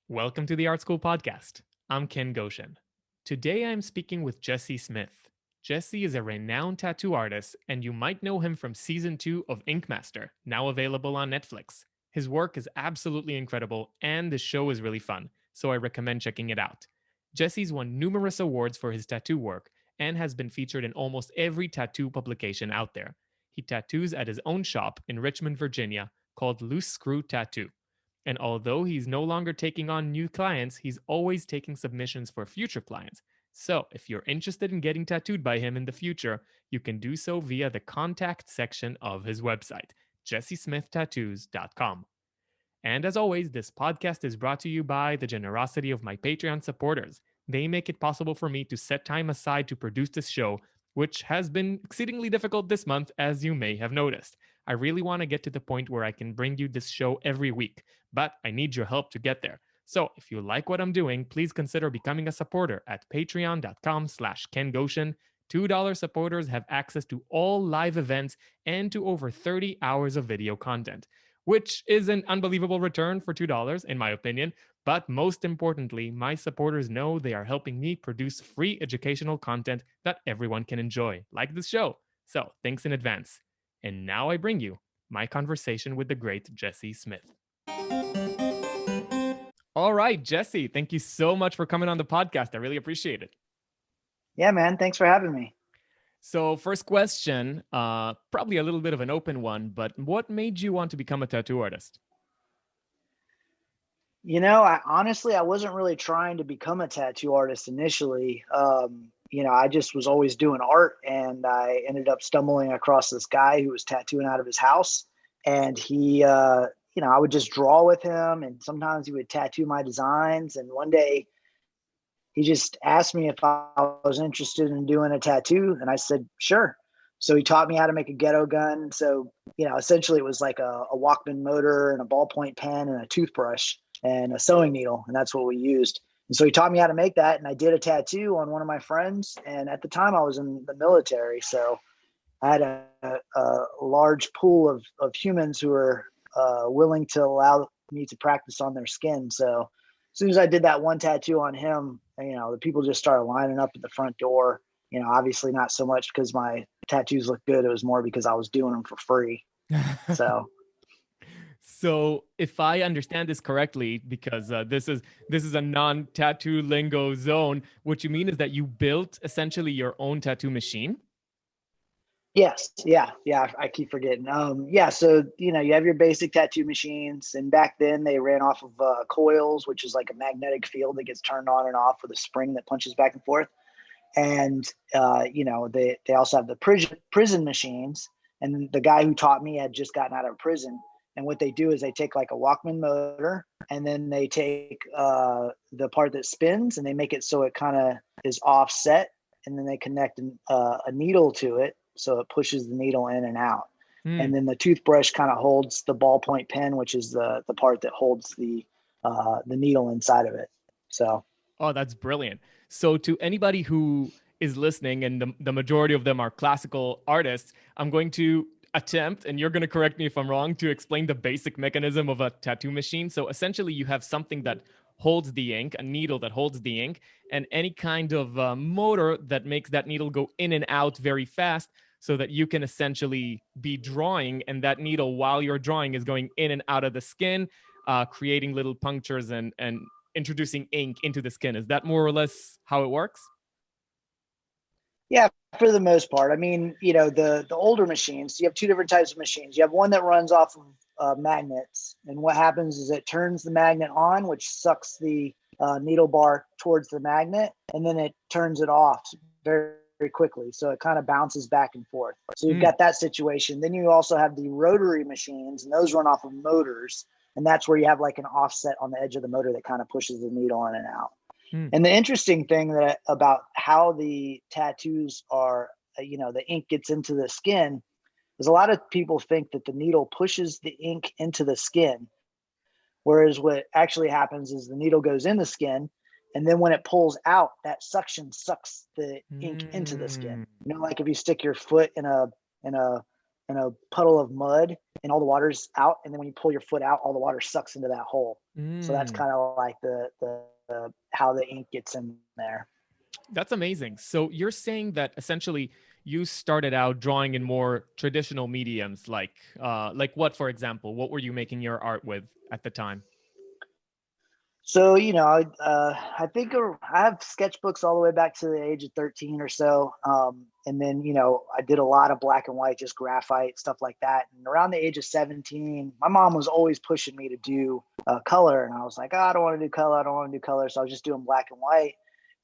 Welcome to the Art School Podcast. I'm Ken Goshen. Today I'm speaking with Jesse Smith. Jesse is a renowned tattoo artist, and you might know him from season 2 of Ink Master, now available on Netflix. His work is absolutely incredible, and the show is really fun, so I recommend checking it out. Jesse's won numerous awards for his tattoo work and has been featured in almost every tattoo publication out there. He tattoos at his own shop in Richmond, Virginia, called Loose Screw Tattoo. And although he's no longer taking on new clients, he's always taking submissions for future clients. So if you're interested in getting tattooed by him in the future, you can do so via the contact section of his website, jessesmithtattoos.com. And as always, this podcast is brought to you by the generosity of my Patreon supporters. They make it possible for me to set time aside to produce this show, which has been exceedingly difficult this month, as you may have noticed. I really want to get to the point where I can bring you this show every week, but I need your help to get there. So if you like what I'm doing, please consider becoming a supporter at patreon.com/Ken Goshen. $2 supporters have access to all live events and to over 30 hours of video content, which is an unbelievable return for $2, in my opinion. But most importantly, my supporters know they are helping me produce free educational content that everyone can enjoy, like this show. So thanks in advance. And now I bring you my conversation with the great Jesse Smith. All right, Jesse, thank you so much for coming on the podcast. I really appreciate it. Yeah, man. Thanks for having me. So, first question, probably a little bit of an open one, but what made you want to become a tattoo artist? I wasn't really trying to become a tattoo artist initially. I just was always doing art, and I ended up stumbling across this guy who was tattooing out of his house. And I would just draw with him, and sometimes he would tattoo my designs. And one day he just asked me if I was interested in doing a tattoo, and I said, sure. So he taught me how to make a ghetto gun. So, essentially it was like a Walkman motor and a ballpoint pen and a toothbrush and a sewing needle. And that's what we used. And so he taught me how to make that. And I did a tattoo on one of my friends. And at the time I was in the military. So I had a large pool of humans who were willing to allow me to practice on their skin. So as soon as I did that one tattoo on him, the people just started lining up at the front door. Obviously not so much because my tattoos look good. It was more because I was doing them for free. So if I understand this correctly, because this is a non-tattoo lingo zone, what you mean is that you built essentially your own tattoo machine? Yes. Yeah. I keep forgetting. So, you have your basic tattoo machines, and back then they ran off of coils, which is like a magnetic field that gets turned on and off with a spring that punches back and forth. And, they also have the prison machines. And the guy who taught me had just gotten out of prison. And what they do is they take like a Walkman motor, and then they take the part that spins and they make it so it kind of is offset. And then they connect a needle to it, so it pushes the needle in and out. And then the toothbrush kind of holds the ballpoint pen, which is the part that holds the needle inside of it. So. Oh, that's brilliant. So to anybody who is listening, and the majority of them are classical artists, I'm going to attempt, and you're going to correct me if I'm wrong, to explain the basic mechanism of a tattoo machine. So essentially you have something that holds the ink, a needle that holds the ink, and any kind of motor that makes that needle go in and out very fast, so that you can essentially be drawing, and that needle, while you're drawing, is going in and out of the skin, creating little punctures and introducing ink into the skin. Is that more or less how it works? Yeah, for the most part. I mean, the older machines, you have two different types of machines. You have one that runs off of magnets. And what happens is it turns the magnet on, which sucks the needle bar towards the magnet, and then it turns it off very, very quickly. So it kind of bounces back and forth. So you've got that situation. Then you also have the rotary machines, and those run off of motors. And that's where you have like an offset on the edge of the motor that kind of pushes the needle in and out. Mm. And the interesting thing about how the tattoos are, the ink gets into the skin is a lot of people think that the needle pushes the ink into the skin. Whereas what actually happens is the needle goes in the skin, and then when it pulls out, that suction sucks the ink into the skin. Mm. Like if you stick your foot in a in a puddle of mud and all the water's out, and then when you pull your foot out, all the water sucks into that hole. So that's Mm. kind of like the how the ink gets in there. That's amazing. So you're saying that essentially you started out drawing in more traditional mediums, like what, for example? What were you making your art with at the time? So, I think I have sketchbooks all the way back to the age of 13 or so. And then, I did a lot of black and white, just graphite, stuff like that. And around the age of 17, my mom was always pushing me to do color. And I was like, oh, I don't want to do color. I don't want to do color. So I was just doing black and white.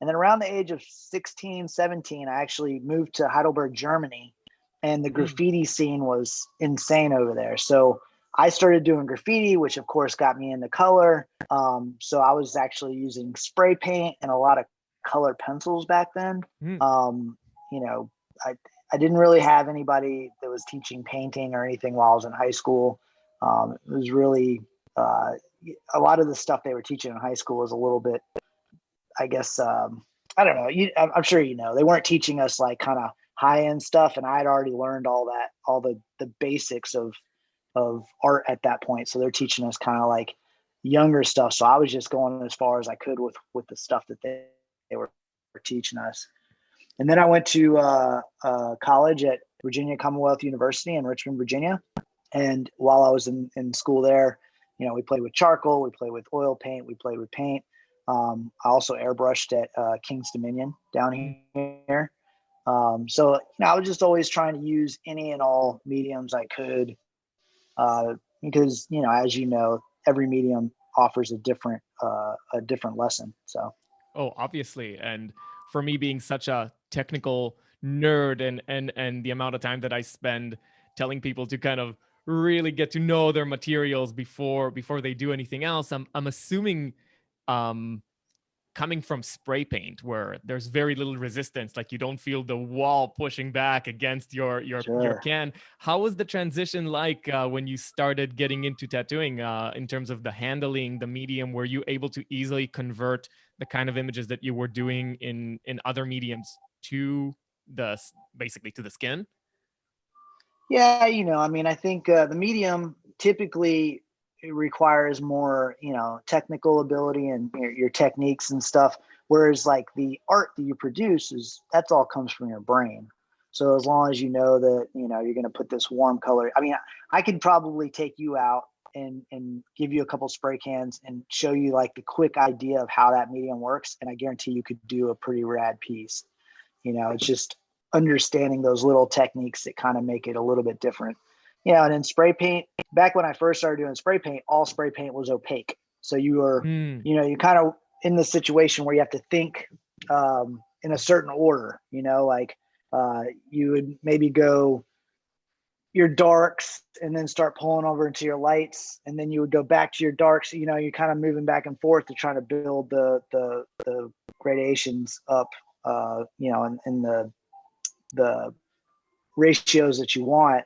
And then around the age of 16, 17, I actually moved to Heidelberg, Germany. And the Mm. graffiti scene was insane over there. So I started doing graffiti, which of course got me into color. So I was actually using spray paint and a lot of color pencils back then. Mm. Um, you know, I, I didn't really have anybody that was teaching painting or anything while I was in high school. It was really uh, a lot of the stuff they were teaching in high school was a little bit, I guess, I don't know. I'm sure they weren't teaching us like kind of high end stuff, and I had already learned all the basics of art at that point. So they're teaching us kind of like younger stuff. So I was just going as far as I could with the stuff that they were teaching us. And then I went to college at Virginia Commonwealth University in Richmond, Virginia. And while I was in school there, we played with charcoal, we played with oil paint, we played with paint. I also airbrushed at King's Dominion down here. So I was just always trying to use any and all mediums I could, because as every medium offers a different lesson. So Oh, obviously. And for me being such a technical nerd, and the amount of time that I spend telling people to kind of really get to know their materials before they do anything else, I'm assuming um coming from spray paint where there's very little resistance, like you don't feel the wall pushing back against your sure. can. How was the transition like when you started getting into tattooing, in terms of the handling, the medium? Were you able to easily convert the kind of images that you were doing in other mediums to basically to the skin? Yeah, I mean, I think the medium typically it requires more, technical ability and your techniques and stuff. Whereas like the art that you produce that's all comes from your brain. So as long as you know that, you're going to put this warm color. I mean, I could probably take you out and give you a couple spray cans and show you like the quick idea of how that medium works. And I guarantee you could do a pretty rad piece. It's just understanding those little techniques that kind of make it a little bit different. And in spray paint, back when I first started doing spray paint, all spray paint was opaque. So you were, Mm. you kind of in the situation where you have to think in a certain order, like you would maybe go your darks and then start pulling over into your lights, and then you would go back to your darks. You're kind of moving back and forth to try to build the gradations up, in the ratios that you want.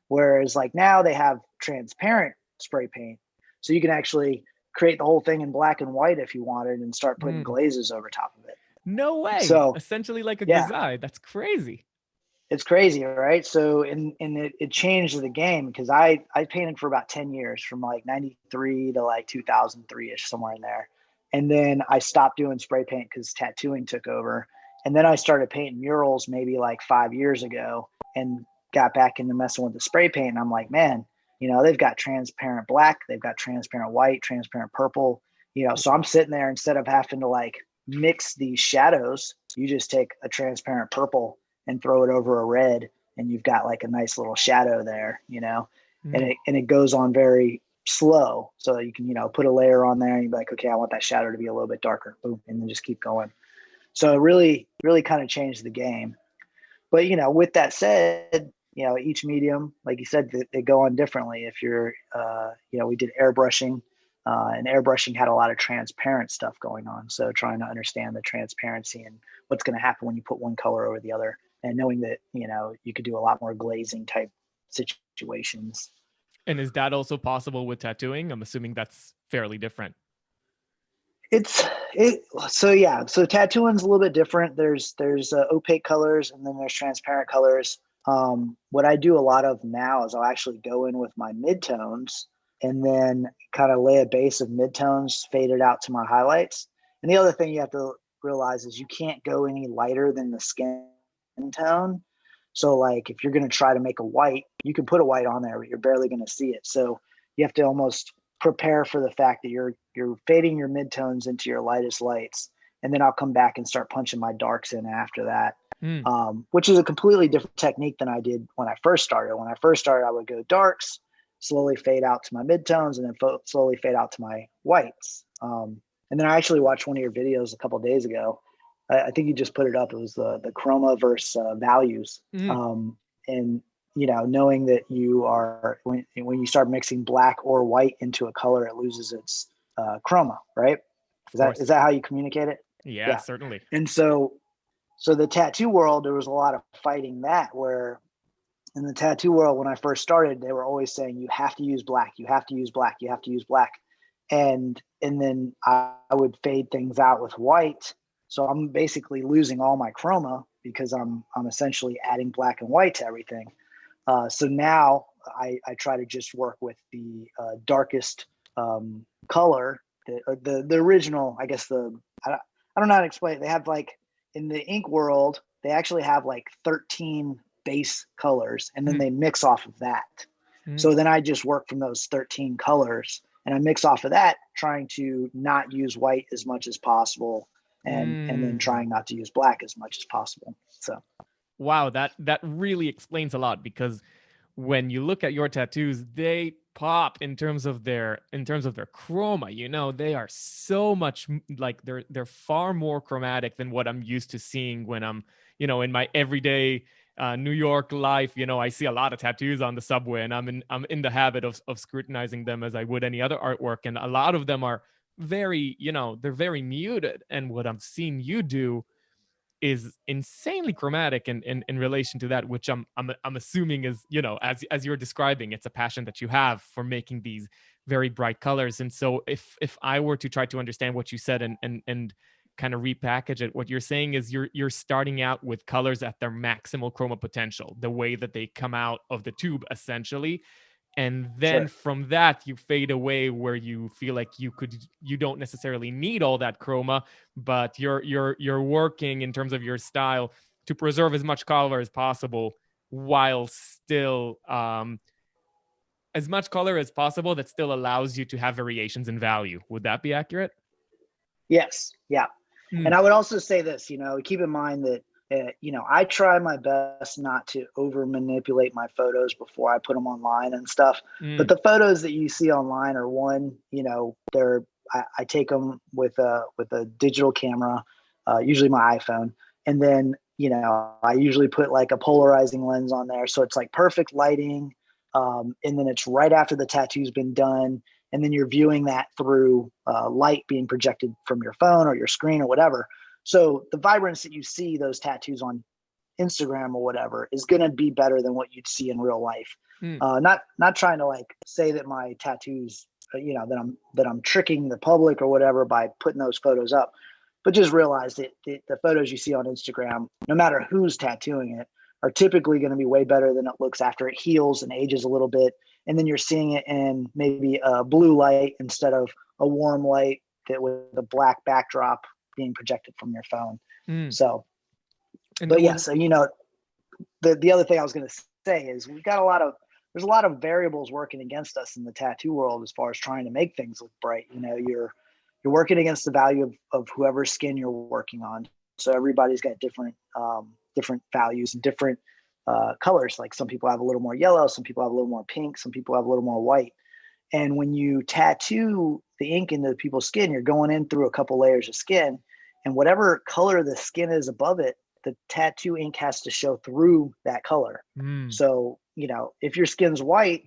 Whereas like now they have transparent spray paint, so you can actually create the whole thing in black and white if you wanted and start putting Mm. glazes over top of it. No way, So essentially like a yeah, grisaille. That's crazy. it's crazy, right? So and it changed the game because I painted for about 10 years, from like 93 to like 2003 ish, somewhere in there. And then I stopped doing spray paint because tattooing took over. And then I started painting murals maybe like 5 years ago and got back into messing with the spray paint. And I'm like, man, they've got transparent black, they've got transparent white, transparent purple, so I'm sitting there, instead of having to like mix these shadows, you just take a transparent purple and throw it over a red, and you've got like a nice little shadow there, Mm. and it goes on very slow. So you can, put a layer on there and you'd be like, okay, I want that shadow to be a little bit darker. Boom. And then just keep going. So it really, really kind of changed the game. But, with that said, each medium, like you said, they go on differently. If you're, we did airbrushing. and airbrushing had a lot of transparent stuff going on. So trying to understand the transparency and what's going to happen when you put one color over the other, and knowing that, you could do a lot more glazing type situations. And is that also possible with tattooing? I'm assuming that's fairly different. So tattooing's a little bit different. There's opaque colors, and then there's transparent colors. What I do a lot of now is I'll actually go in with my midtones and then kind of lay a base of midtones, fade it out to my highlights. And the other thing you have to realize is you can't go any lighter than the skin tone. So like if you're going to try to make a white, you can put a white on there, but you're barely going to see it. So you have to almost prepare for the fact that you're fading your midtones into your lightest lights, and then I'll come back and start punching my darks in after that, which is a completely different technique than I did when I first started. When I first started, I would go darks, slowly fade out to my midtones, and then slowly fade out to my whites. And then I actually watched one of your videos a couple of days ago. I think you just put it up. It was the chroma versus values. And knowing that you are, when you start mixing black or white into a color, it loses its chroma, right? Is that how you communicate it? Yeah, certainly. And so the tattoo world, there was a lot of fighting that, where in the tattoo world, when I first started, they were always saying, you have to use black, you have to use black, you have to use black. And then I would fade things out with white. So I'm basically losing all my chroma because I'm essentially adding black and white to everything. So now I try to just work with the darkest color, the original, I guess I don't know how to explain it. They have like, in the ink world, they actually have like 13 base colors, and then they mix off of that. So then I just work from those 13 colors, and I mix off of that, trying to not use white as much as possible, and then trying not to use black as much as possible. So wow, that really explains a lot, because when you look at your tattoos, they pop in terms of their chroma. They are so much like they're far more chromatic than what I'm used to seeing when I'm in my everyday New York life. I see a lot of tattoos on the subway, and I'm in the habit of scrutinizing them as I would any other artwork, and a lot of them are very, they're very muted. And what I'm seeing you do is insanely chromatic in relation to that, which I'm assuming is, as you're describing, it's a passion that you have for making these very bright colors. And so if I were to try to understand what you said and kind of repackage it, what you're saying is you're starting out with colors at their maximal chroma potential, the way that they come out of the tube, essentially. And then from that, you fade away where you feel like you don't necessarily need all that chroma, but you're working in terms of your style to preserve as much color as possible, while still as much color as possible that still allows you to have variations in value. Would that be accurate? Yes. Yeah. And I would also say this, keep in mind that I try my best not to over manipulate my photos before I put them online and stuff. But the photos that you see online are I take them with a digital camera, usually my iPhone. And then, I usually put like a polarizing lens on there. So it's like perfect lighting. And then it's right after the tattoo's been done. And then you're viewing that through light being projected from your phone or your screen or whatever. So the vibrance that you see those tattoos on Instagram or whatever is going to be better than what you'd see in real life. Not trying to like say that my tattoos, that I'm tricking the public or whatever by putting those photos up, but just realize that the photos you see on Instagram, no matter who's tattooing it, are typically going to be way better than it looks after it heals and ages a little bit. And then you're seeing it in maybe a blue light instead of a warm light that with a black backdrop being projected from your phone. So, but yeah, so, the other thing I was going to say is there's a lot of variables working against us in the tattoo world as far as trying to make things look bright. You're working against the value of whoever's skin you're working on. So everybody's got different values and different colors. Like some people have a little more yellow, some people have a little more pink, some people have a little more white. And when you tattoo the ink into people's skin, you're going in through a couple layers of skin, and whatever color the skin is above it, the tattoo ink has to show through that color. So, if your skin's white,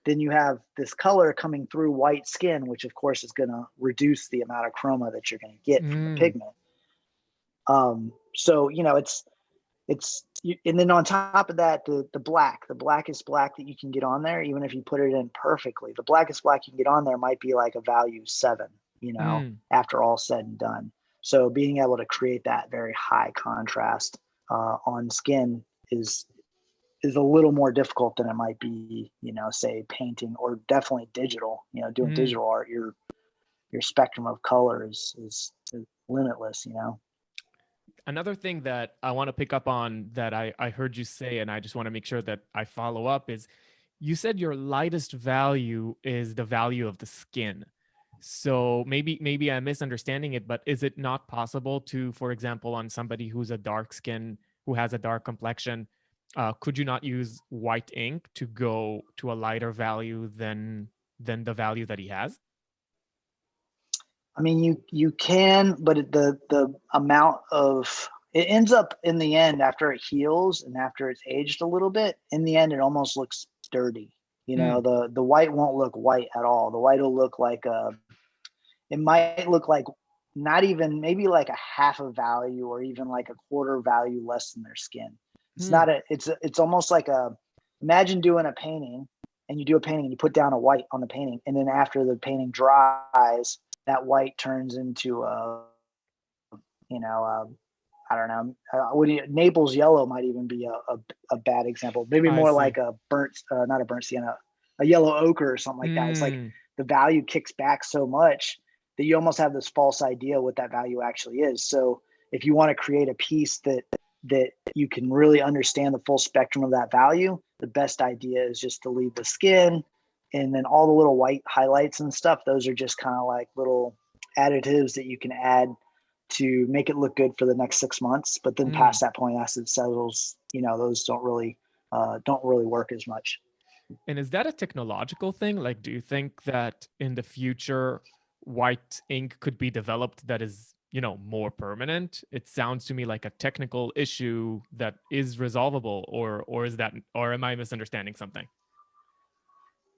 then you have this color coming through white skin, which of course is going to reduce the amount of chroma that you're going to get from the pigment. So, and then on top of that, the blackest black that you can get on there, even if you put it in perfectly, the blackest black you can get on there might be like a value 7, after all said and done. So being able to create that very high contrast on skin is a little more difficult than it might be, say painting or definitely digital. Doing digital art, your spectrum of color is limitless. Another thing that I want to pick up on that I heard you say, and I just want to make sure that I follow up, is you said your lightest value is the value of the skin. So maybe I'm misunderstanding it, but is it not possible to, for example, on somebody who's a dark skin, who has a dark complexion, could you not use white ink to go to a lighter value than the value that he has? I mean, you can, but the amount of it ends up in the end, after it heals and after it's aged a little bit, in the end it almost looks dirty. The white won't look white at all. The white will look like it might look like not even, maybe like a half a value or even like a quarter value less than their skin. It's not it's almost like imagine doing a painting, and you do a painting and you put down a white on the painting, and then after the painting dries, that white turns into I don't know. Naples yellow might even be a bad example. Maybe more like a burnt, not a burnt sienna, a yellow ochre or something like that. It's like the value kicks back so much that you almost have this false idea what that value actually is. So if you want to create a piece that you can really understand the full spectrum of that value, the best idea is just to leave the skin, and then all the little white highlights and stuff, those are just kind of like little additives that you can add to make it look good for the next 6 months. But then past that point, as it settles, those don't really work as much. And is that a technological thing? Like, do you think that in the future, white ink could be developed that is, more permanent? It sounds to me like a technical issue that is resolvable, or is that, or am I misunderstanding something?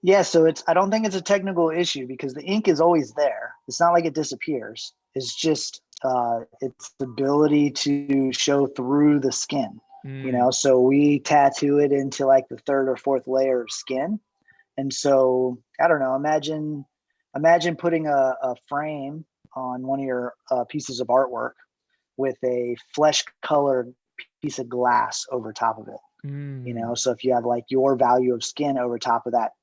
Yeah, so I don't think it's a technical issue, because the ink is always there. It's not like it disappears. It's just its ability to show through the skin. So we tattoo it into like the 3rd or 4th layer of skin. And so, I don't know, imagine putting a frame on one of your pieces of artwork with a flesh colored piece of glass over top of it. So if you have like your value of skin over top of that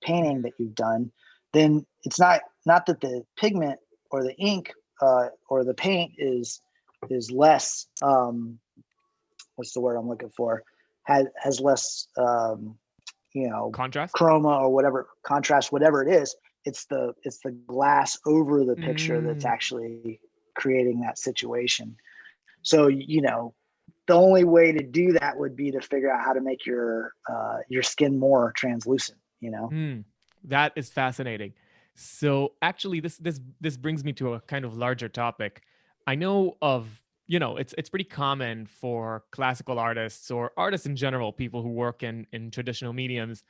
painting that you've done, then it's not that the pigment or the ink or the paint is less, what's the word I'm looking for, has less contrast, chroma or whatever, contrast, whatever it is. It's the glass over the picture that's actually creating that situation. So the only way to do that would be to figure out how to make your skin more translucent. That is fascinating. So actually, this brings me to a kind of larger topic. I know of, it's pretty common for classical artists or artists in general, people who work in traditional mediums,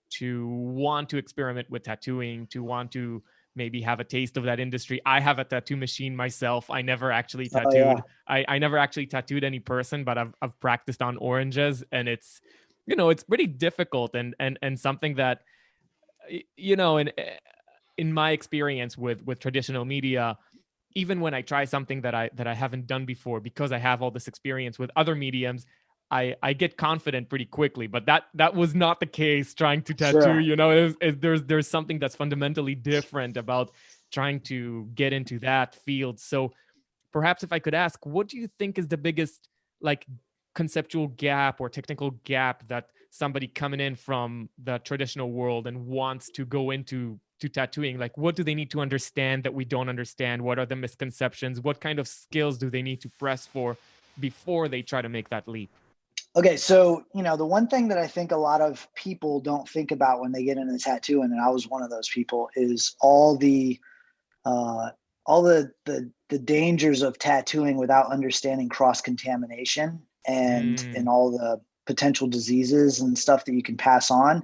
to want to experiment with tattooing, to want to maybe have a taste of that industry. I have a tattoo machine myself. I never actually tattooed. I never actually tattooed any person, but I've practiced on oranges, and it's, it's pretty difficult and something that, in my experience with traditional media, even when I try something that I haven't done before, because I have all this experience with other mediums, I get confident pretty quickly. But that was not the case trying to tattoo. Sure. There's something that's fundamentally different about trying to get into that field. So perhaps if I could ask, what do you think is the biggest like conceptual gap or technical gap that somebody coming in from the traditional world and wants to go into tattooing, like what do they need to understand that we don't understand? What are the misconceptions? What kind of skills do they need to press for before they try to make that leap? Okay, so the one thing that I think a lot of people don't think about when they get into tattooing, and I was one of those people, is all the dangers of tattooing without understanding cross-contamination and all the potential diseases and stuff that you can pass on.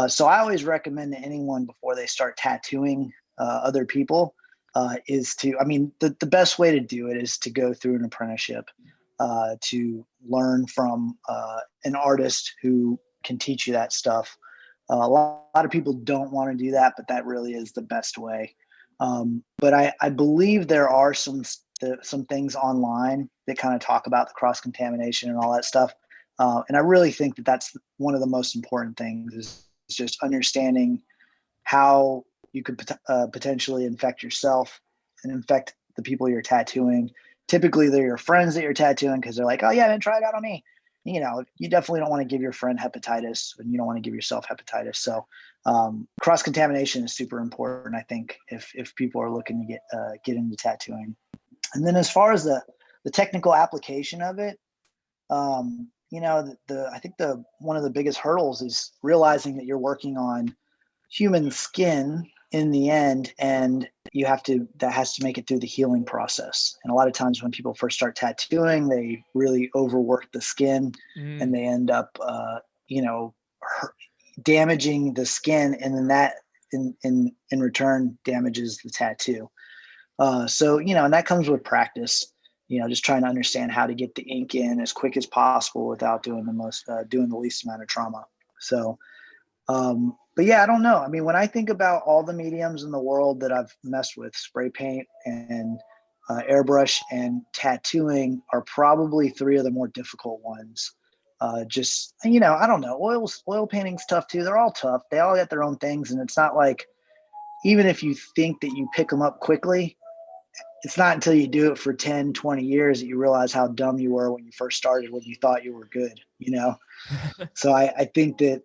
So I always recommend to anyone before they start tattooing other people is to, I mean, the best way to do it is to go through an apprenticeship to learn from an artist who can teach you that stuff. A lot of people don't want to do that, but that really is the best way. But I believe there are some things online that kind of talk about the cross contamination and all that stuff. And I really think that that's one of the most important things is just understanding how you could potentially infect yourself and infect the people you're tattooing. Typically, they're your friends that you're tattooing because they're like, "Oh yeah, man, try it out on me." You know, you definitely don't want to give your friend hepatitis, and you don't want to give yourself hepatitis. So, cross contamination is super important. I think if people are looking to get into tattooing, and then as far as the technical application of it, you know, I think one of the biggest hurdles is realizing that you're working on human skin in the end, and that has to make it through the healing process. And a lot of times when people first start tattooing, they really overwork the skin and they end up damaging the skin, and then that in return damages the tattoo. So and that comes with practice, just trying to understand how to get the ink in as quick as possible without doing the least amount of trauma. So but yeah, I don't know. I mean, when I think about all the mediums in the world that I've messed with, spray paint and airbrush and tattooing are probably three of the more difficult ones. I don't know. Oil painting's tough too. They're all tough. They all got their own things. And it's not like, even if you think that you pick them up quickly, it's not until you do it for 10, 20 years that you realize how dumb you were when you first started, when you thought you were good, So I think that,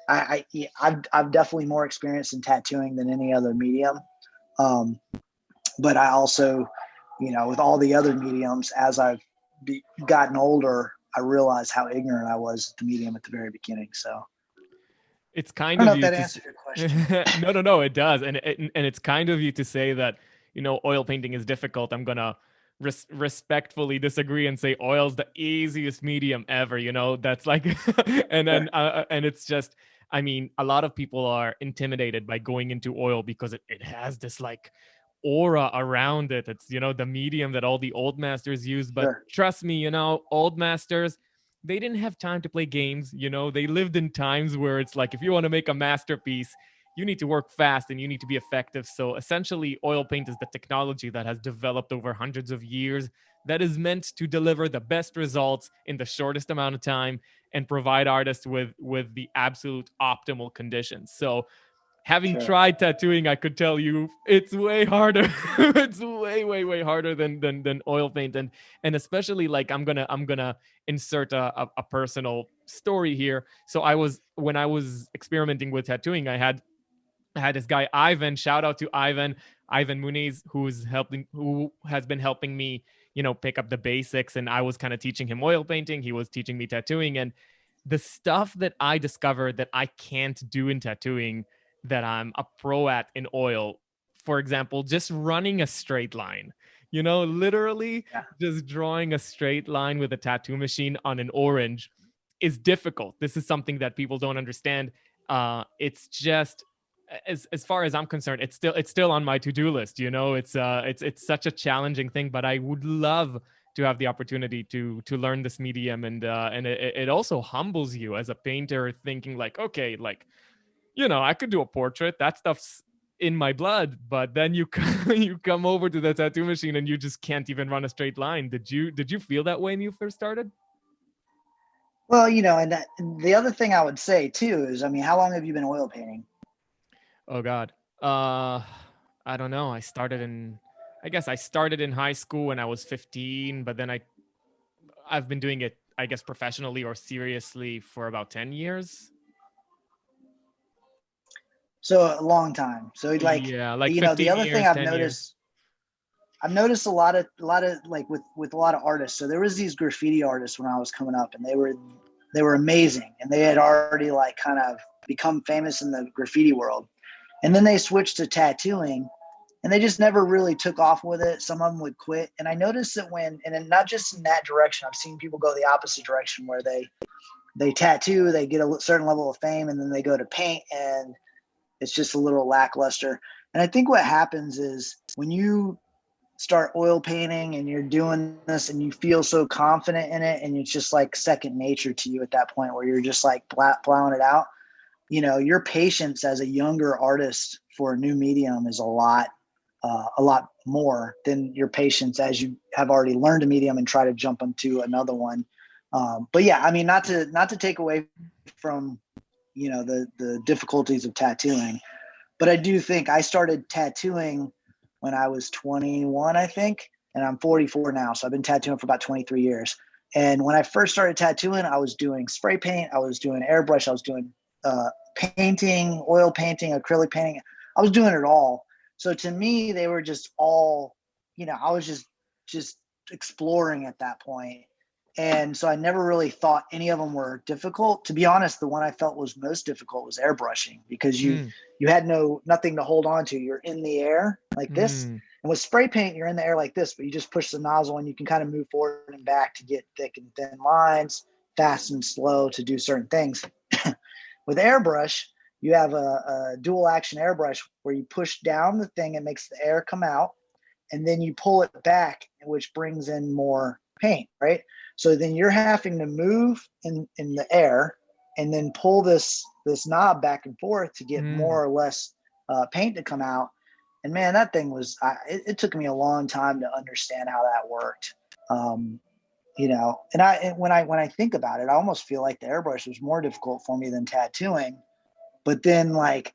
I've definitely more experience in tattooing than any other medium. But I also, with all the other mediums, as I've gotten older, I realized how ignorant I was at the medium at the very beginning. So it's kind of you to answered your question. No, it does. And it's kind of you to say that, oil painting is difficult. I'm going to respectfully disagree and say oil's the easiest medium ever, that's like, and then, and it's just, I mean, a lot of people are intimidated by going into oil because it has this like aura around it. It's, the medium that all the old masters use. But trust me, old masters, they didn't have time to play games. They lived in times where it's like, if you want to make a masterpiece, you need to work fast and you need to be effective. So essentially, oil paint is the technology that has developed over hundreds of years that is meant to deliver the best results in the shortest amount of time and provide artists with the absolute optimal conditions. So having tried tattooing, I could tell you it's way harder. It's way harder than oil paint. And especially, like, I'm gonna insert a personal story here. So when I was experimenting with tattooing, I had this guy Ivan. Shout out to Ivan Muniz, who has been helping me, pick up the basics. And I was kind of teaching him oil painting. He was teaching me tattooing. And the stuff that I discovered that I can't do in tattooing, that I'm a pro at in oil, for example, just running a straight line, literally just drawing a straight line with a tattoo machine on an orange is difficult. This is something that people don't understand. It's just, as far as I'm concerned, it's still on my to-do list. It's such a challenging thing, but I would love to have the opportunity to learn this medium, and it also humbles you as a painter, thinking like, okay, like, I could do a portrait. That stuff's in my blood, but then you come over to the tattoo machine and you just can't even run a straight line. Did you feel that way when you first started? Well, and the other thing I would say too is, I mean, how long have you been oil painting? Oh God. I don't know. I started in high school when I was 15, but then I've been doing it, I guess, professionally or seriously for about 10 years. So a long time. So like, like the other years, thing I've noticed a lot of like with a lot of artists. So there was these graffiti artists when I was coming up, and they were amazing, and they had already like kind of become famous in the graffiti world. And then they switched to tattooing, and they just never really took off with it. Some of them would quit. And I noticed that and not just in that direction, I've seen people go the opposite direction, where they they tattoo, they get a certain level of fame, and then they go to paint, and it's just a little lackluster. And I think what happens is when you start oil painting and you're doing this and you feel so confident in it, and it's just like second nature to you at that point where you're just like plowing it out, you know, your patience as a younger artist for a new medium is a lot more than your patience as you have already learned a medium and try to jump into another one. But yeah, I mean, not to take away from, you know, the difficulties of tattooing, but I do think I started tattooing when I was 21, I think, and I'm 44 now. So I've been tattooing for about 23 years. And when I first started tattooing, I was doing spray paint, I was doing airbrush, I was doing painting, oil painting, acrylic painting. I was doing it all. So to me, they were just all, you know, I was just exploring at that point. And so I never really thought any of them were difficult. To be honest, the one I felt was most difficult was airbrushing, because you had nothing to hold on to. You're in the air like this. And with spray paint, you're in the air like this, but you just push the nozzle and you can kind of move forward and back to get thick and thin lines, fast and slow to do certain things. With airbrush, you have a dual action airbrush where you push down the thing and makes the air come out, and then you pull it back, which brings in more paint, right? So then you're having to move in the air and then pull this knob back and forth to get more or less paint to come out. And man, that thing was, it took me a long time to understand how that worked. You know, and when I think about it, I almost feel like the airbrush was more difficult for me than tattooing. But then like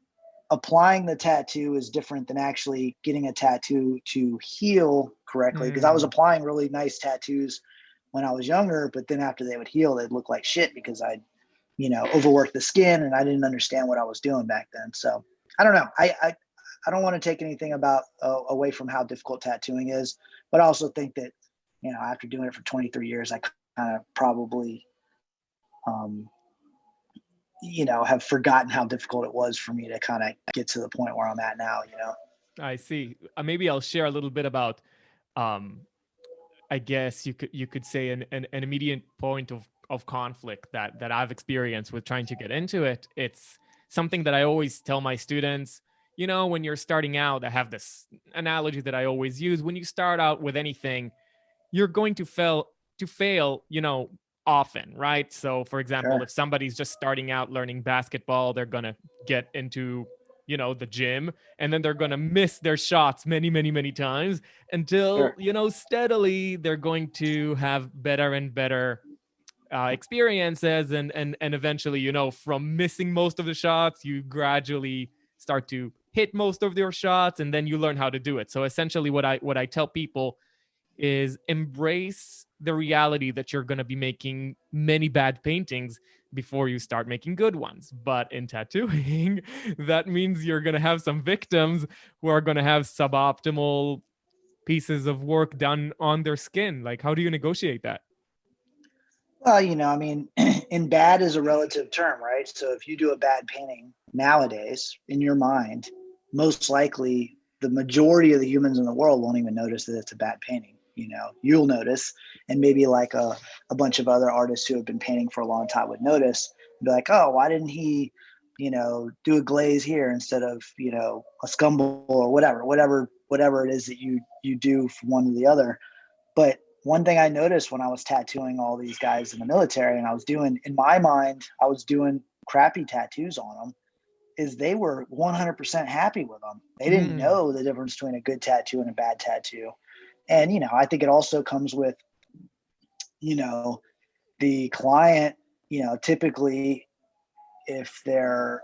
applying the tattoo is different than actually getting a tattoo to heal correctly. Because I was applying really nice tattoos when I was younger, but then after they would heal, they'd look like shit because I'd, you know, overworked the skin and I didn't understand what I was doing back then. So I don't know. I don't want to take anything about away from how difficult tattooing is, but I also think that, you know, after doing it for 23 years, I kind of probably, you know, have forgotten how difficult it was for me to kind of get to the point where I'm at now, you know? I see. Maybe I'll share a little bit about, I guess you could say an immediate point of conflict that I've experienced with trying to get into it. It's something that I always tell my students. You know, when you're starting out, I have this analogy that I always use. When you start out with anything, you're going to fail, you know, often, right? So for example, if somebody's just starting out learning basketball, they're going to get into, you know, the gym, and then they're going to miss their shots many times until, you know, steadily they're going to have better and better experiences. And eventually, you know, from missing most of the shots, you gradually start to hit most of your shots, and then you learn how to do it. So essentially what I tell people is embrace the reality that you're going to be making many bad paintings before you start making good ones. But in tattooing, that means you're going to have some victims who are going to have suboptimal pieces of work done on their skin. Like, how do you negotiate that? Well, you know, I mean, and bad is a relative term, right? So if you do a bad painting nowadays, in your mind, most likely the majority of the humans in the world won't even notice that it's a bad painting. You know, you'll notice, and maybe like a bunch of other artists who have been painting for a long time would notice, and be like, oh, why didn't he, you know, do a glaze here instead of, you know, a scumble or whatever it is that you do from one to the other. But one thing I noticed when I was tattooing all these guys in the military, and I was doing, in my mind, I was doing crappy tattoos on them, is they were 100% happy with them. They didn't know the difference between a good tattoo and a bad tattoo. And, you know, I think it also comes with, you know, the client, you know, typically if they're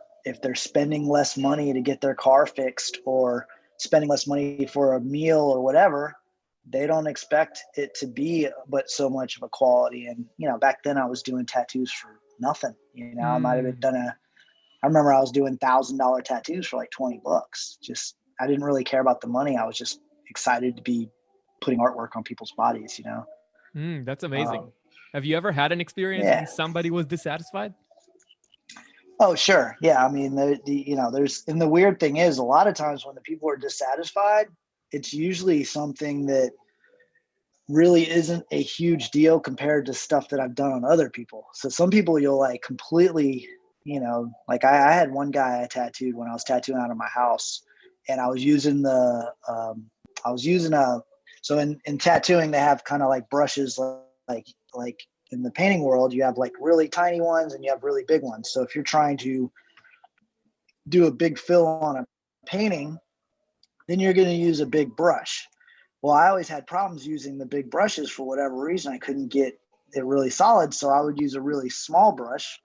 spending less money to get their car fixed or spending less money for a meal or whatever, they don't expect it to be but so much of a quality. And, you know, back then I was doing tattoos for nothing. You know, I might have done I remember I was doing $1,000 tattoos for like $20. Just, I didn't really care about the money. I was just excited to be putting artwork on people's bodies, you know? That's amazing. Have you ever had an experience when somebody was dissatisfied? Oh, sure. Yeah. I mean, you know, and the weird thing is a lot of times when the people are dissatisfied, it's usually something that really isn't a huge deal compared to stuff that I've done on other people. So some people you'll like completely, like I had one guy I tattooed when I was tattooing out of my house, and I was using so in tattooing they have kind of like brushes, like in the painting world you have like really tiny ones and you have really big ones. So if you're trying to do a big fill on a painting, then you're going to use a big brush. Well, I always had problems using the big brushes for whatever reason. I couldn't get it really solid, so I would use a really small brush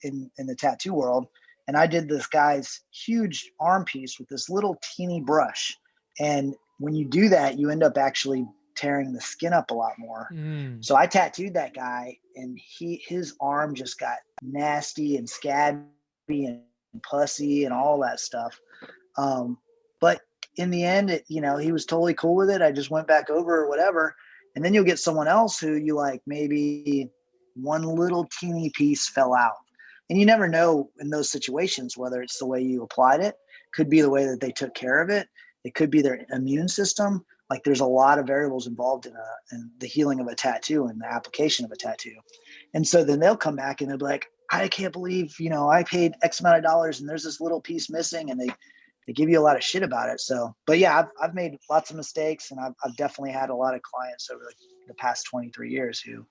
in the tattoo world. And I did this guy's huge arm piece with this little teeny brush. And when you do that, you end up actually tearing the skin up a lot more. So I tattooed that guy, and his arm just got nasty and scabby and pussy and all that stuff. But in the end, he was totally cool with it. I just went back over or whatever. And then you'll get someone else who you like, maybe one little teeny piece fell out. And you never know in those situations whether it's the way you applied it, could be the way that they took care of it. It could be their immune system. Like there's a lot of variables involved in the healing of a tattoo and the application of a tattoo. And so then they'll come back and they'll be like, I can't believe, I paid X amount of dollars and there's this little piece missing, and they give you a lot of shit about it. So, but yeah, I've made lots of mistakes, and I've definitely had a lot of clients over the past 23 years who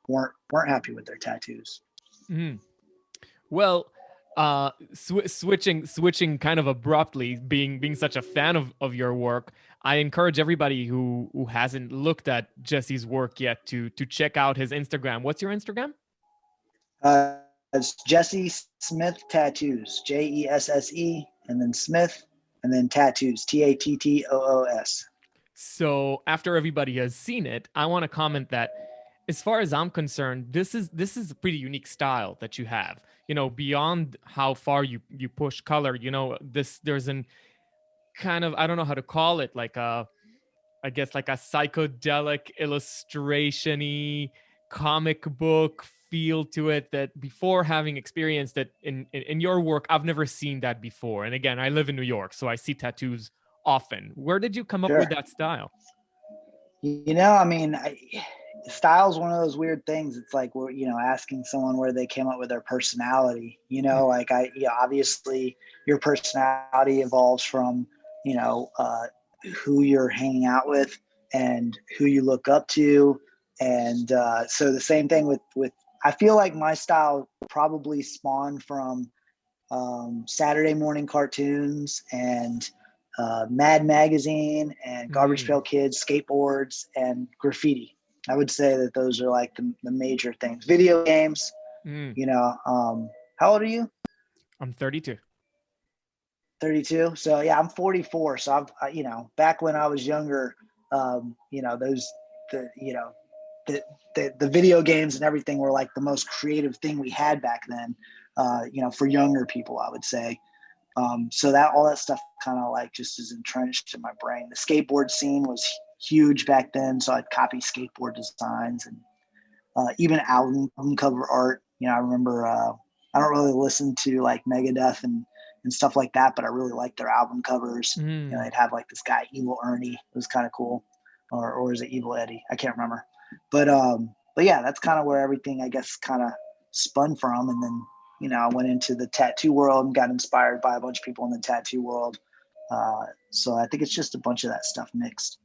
weren't happy with their tattoos. Mm-hmm. Well, switching kind of abruptly, being such a fan of your work, I encourage everybody who hasn't looked at Jesse's work yet to check out his Instagram. What's your Instagram? It's Jesse Smith Tattoos, JESSE, and then Smith, and then Tattoos, TATTOOS. So after everybody has seen it, I want to comment that, as far as I'm concerned, this is a pretty unique style that you have. Beyond how far you push color, there's an kind of, I don't know how to call it, like I guess like a psychedelic illustration-y comic book feel to it, that before having experienced it in your work, I've never seen that before. And again, I live in New York, so I see tattoos often. Where did you come up with that style? Style is one of those weird things. It's like, asking someone where they came up with their personality, like obviously your personality evolves from, who you're hanging out with and who you look up to. And so the same thing with, I feel like my style probably spawned from Saturday morning cartoons and Mad Magazine and Garbage Pail Kids, skateboards, and graffiti. I would say that those are like the major things. Video games, how old are you? I'm 32. 32. So yeah, I'm 44. So back when I was younger, the video games and everything were like the most creative thing we had back then, for younger people, I would say. So that all that stuff kind of like just is entrenched in my brain. The skateboard scene was huge back then, so I'd copy skateboard designs and even album cover art. I remember I don't really listen to like Megadeth and stuff like that, but I really liked their album covers. They'd have like this guy Evil Ernie. It was kind of cool, or is it Evil Eddie? I can't remember. But yeah, that's kind of where everything, I guess, kind of spun from. And then I went into the tattoo world and got inspired by a bunch of people in the tattoo world. So I think it's just a bunch of that stuff mixed.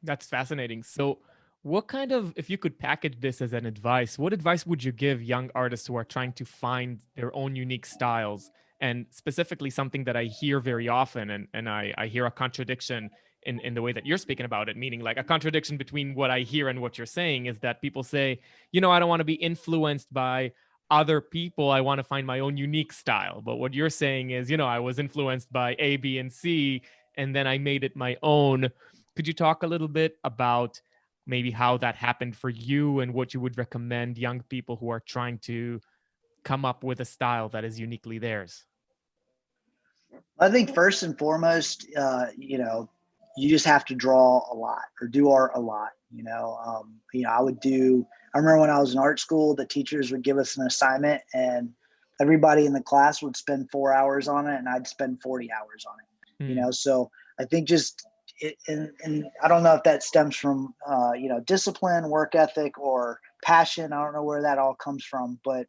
That's fascinating. So what kind of, if you could package this as an advice, what advice would you give young artists who are trying to find their own unique styles? And specifically something that I hear very often, and I hear a contradiction in the way that you're speaking about it, meaning like a contradiction between what I hear and what you're saying, is that people say, I don't want to be influenced by other people. I want to find my own unique style. But what you're saying is, I was influenced by A, B, and C, and then I made it my own. Could you talk a little bit about maybe how that happened for you and what you would recommend young people who are trying to come up with a style that is uniquely theirs? I think first and foremost, you just have to draw a lot or do art a lot. I remember when I was in art school, the teachers would give us an assignment and everybody in the class would spend 4 hours on it and I'd spend 40 hours on it. So I think just and I don't know if that stems from discipline, work ethic, or passion. I don't know where that all comes from, but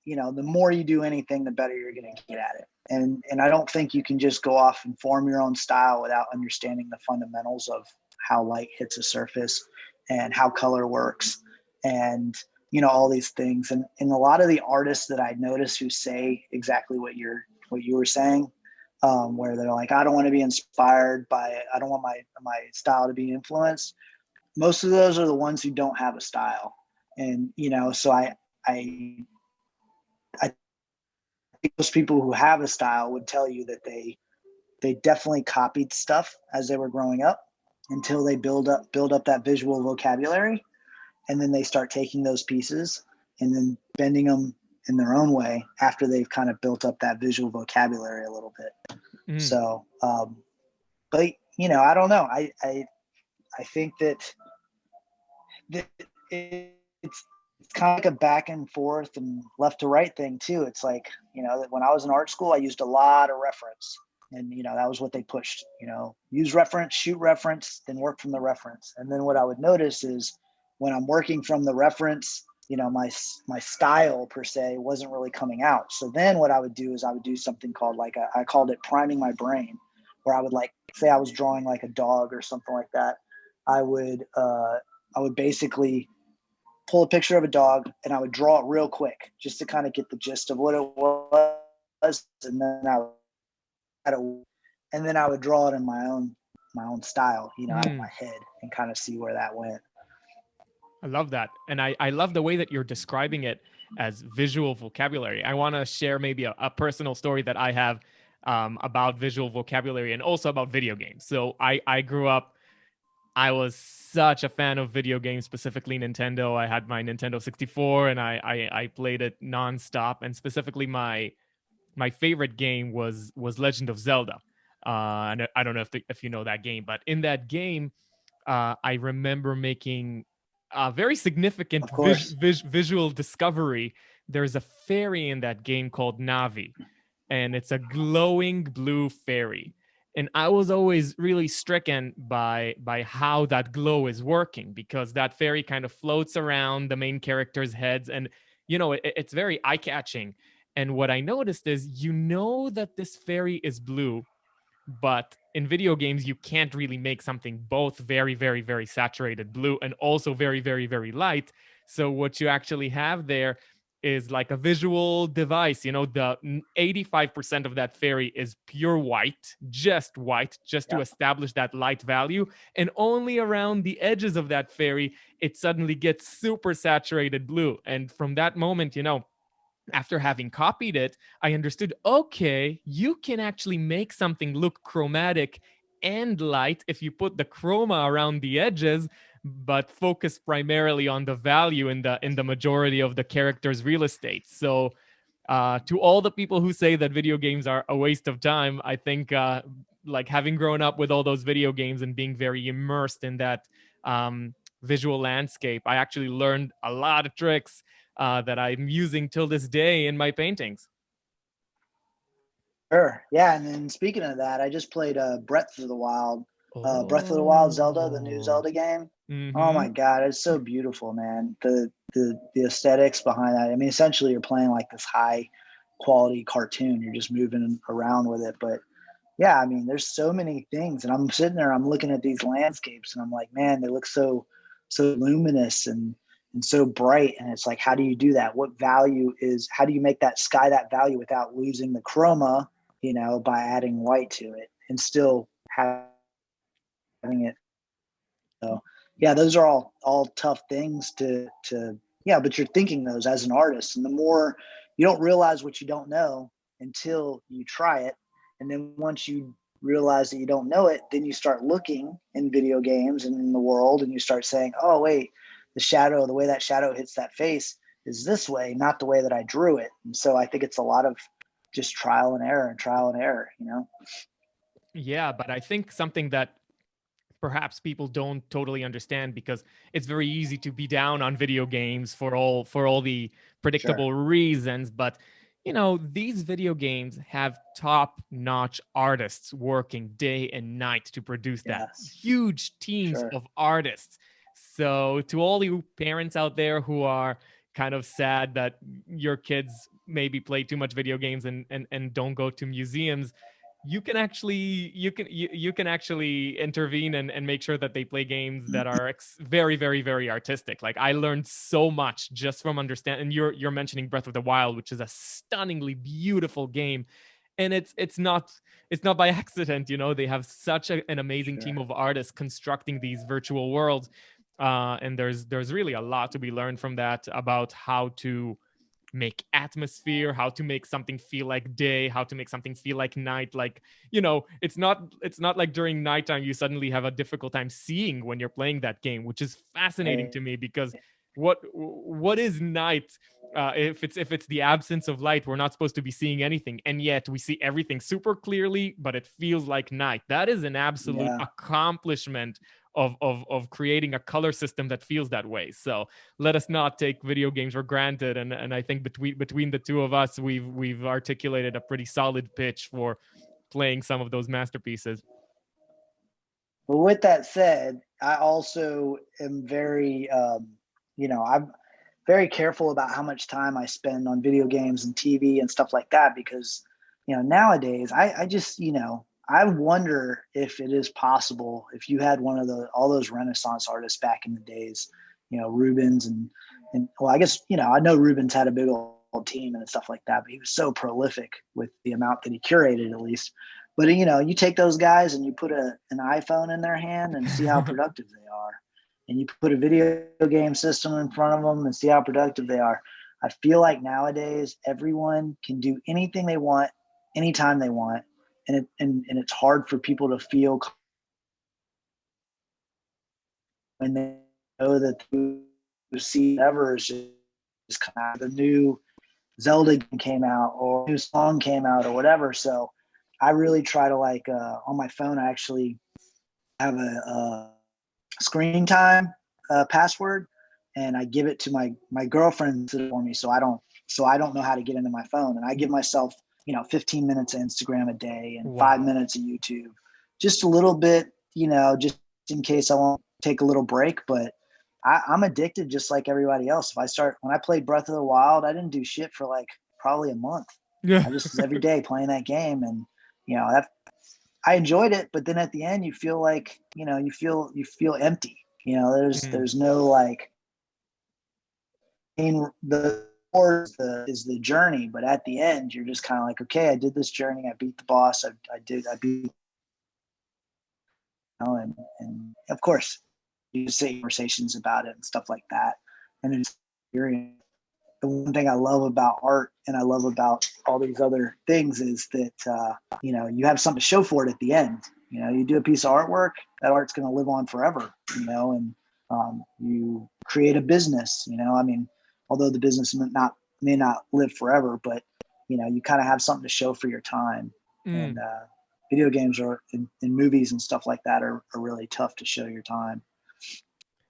the more you do anything, the better you're going to get at it. And I don't think you can just go off and form your own style without understanding the fundamentals of how light hits a surface and how color works, and all these things. And a lot of the artists that I notice who say exactly what you were saying, where they're like, I don't want to be inspired by, I don't want my style to be influenced. Most of those are the ones who don't have a style. And, so I think those people who have a style would tell you that they definitely copied stuff as they were growing up until they build up that visual vocabulary. And then they start taking those pieces and then bending them in their own way after they've kind of built up that visual vocabulary a little bit. So, but I don't know. I think that it's kind of like a back and forth and left to right thing too. It's like, when I was in art school, I used a lot of reference, and, that was what they pushed, use reference, shoot reference, then work from the reference. And then what I would notice is when I'm working from the reference, my style per se wasn't really coming out. So then what I would do is I would do something called I called it priming my brain, where I would say I was drawing like a dog or something like that. I would basically pull a picture of a dog and I would draw it real quick just to kind of get the gist of what it was. And then I would draw it in my own style, out of my head, and kind of see where that went. I love that. And I love the way that you're describing it as visual vocabulary. I want to share maybe a personal story that I have about visual vocabulary and also about video games. So I grew up, I was such a fan of video games, specifically Nintendo. I had my Nintendo 64 and I played it nonstop. And specifically my favorite game was Legend of Zelda. And I don't know if you know that game, but in that game, I remember making a very significant visual discovery. There's a fairy in that game called Navi, and it's a glowing blue fairy. And I was always really stricken by how that glow is working, because that fairy kind of floats around the main character's heads, and it's very eye-catching. And what I noticed is, that this fairy is blue, but in video games, you can't really make something both very, very, very saturated blue and also very, very, very light. So what you actually have there is like a visual device. The 85% of that fairy is pure white, just to establish that light value. And only around the edges of that fairy, it suddenly gets super saturated blue. And from that moment, after having copied it, I understood, okay, you can actually make something look chromatic and light if you put the chroma around the edges, but focus primarily on the value in the majority of the character's real estate. So to all the people who say that video games are a waste of time, I think having grown up with all those video games and being very immersed in that visual landscape, I actually learned a lot of tricks that I'm using till this day in my paintings. Sure. Yeah. And then speaking of that, I just played Breath of the Wild, Breath of the Wild Zelda, the new Zelda game. Mm-hmm. Oh my God. It's so beautiful, man. The aesthetics behind that. I mean, essentially you're playing like this high quality cartoon. You're just moving around with it. But yeah, I mean, there's so many things, and I'm sitting there, I'm looking at these landscapes and I'm like, man, they look so luminous and so bright. And it's like, how do you do that? How do you make that sky that value without losing the chroma, by adding white to it and still having it? So yeah, those are all tough things to but you're thinking those as an artist, and the more you don't realize what you don't know until you try it. And then once you realize that you don't know it, then you start looking in video games and in the world, and you start saying, oh wait, the way that shadow hits that face is this way, not the way that I drew it. And so I think it's a lot of just trial and error. Yeah, but I think something that perhaps people don't totally understand, because it's very easy to be down on video games for all the predictable reasons. But these video games have top-notch artists working day and night to produce that. Yes. Huge teams Sure. of artists. So to all you parents out there who are kind of sad that your kids maybe play too much video games and don't go to museums, you can actually intervene and make sure that they play games that are very, very, very artistic. Like, I learned so much just from understanding. And you're mentioning Breath of the Wild, which is a stunningly beautiful game, and it's not by accident. They have such an amazing team Sure. of artists constructing these virtual worlds, and there's really a lot to be learned from that about how to make atmosphere, how to make something feel like day, how to make something feel like night. Like, it's not like during nighttime you suddenly have a difficult time seeing when you're playing that game, which is fascinating to Right. me, because what is night? If it's the absence of light, we're not supposed to be seeing anything, and yet we see everything super clearly, but it feels like night. That is an absolute Yeah. accomplishment of creating a color system that feels that way. So let us not take video games for granted. And I think between the two of us, we've articulated a pretty solid pitch for playing some of those masterpieces. But with that said, I also am very, I'm very careful about how much time I spend on video games and TV and stuff like that because, nowadays I just, I wonder if it is possible if you had one of all those Renaissance artists back in the days, Rubens and well, I guess, I know Rubens had a big old team and stuff like that, but he was so prolific with the amount that he curated at least. But you take those guys and you put an iPhone in their hand and see how productive they are, and you put a video game system in front of them and see how productive they are. I feel like nowadays everyone can do anything they want, anytime they want, and it's hard for people to feel when they know that the see ever is just kind of the new Zelda game came out or a new song came out or whatever. So I really try to on my phone. I actually have a screen time password, and I give it to my girlfriend for me. So I don't know how to get into my phone, and I give myself 15 minutes of Instagram a day and 5 minutes of YouTube, just a little bit, just in case I want to take a little break. But I'm addicted just like everybody else. When I played Breath of the Wild, I didn't do shit for like probably a month. Yeah. I just was every day playing that game, and that I enjoyed it. But then at the end, you feel like you feel empty. There's no like, in the is the journey, but at the end, you're just kind of like, okay, I did this journey. I beat the boss. I beat, and of course, you say conversations about it and stuff like that. And it's experience. The one thing I love about art and I love about all these other things is that you have something to show for it at the end. You do a piece of artwork, that art's going to live on forever. And you create a business. I mean, although the business may not live forever, but you kind of have something to show for your time. And video games are in movies and stuff like that are really tough to show your time.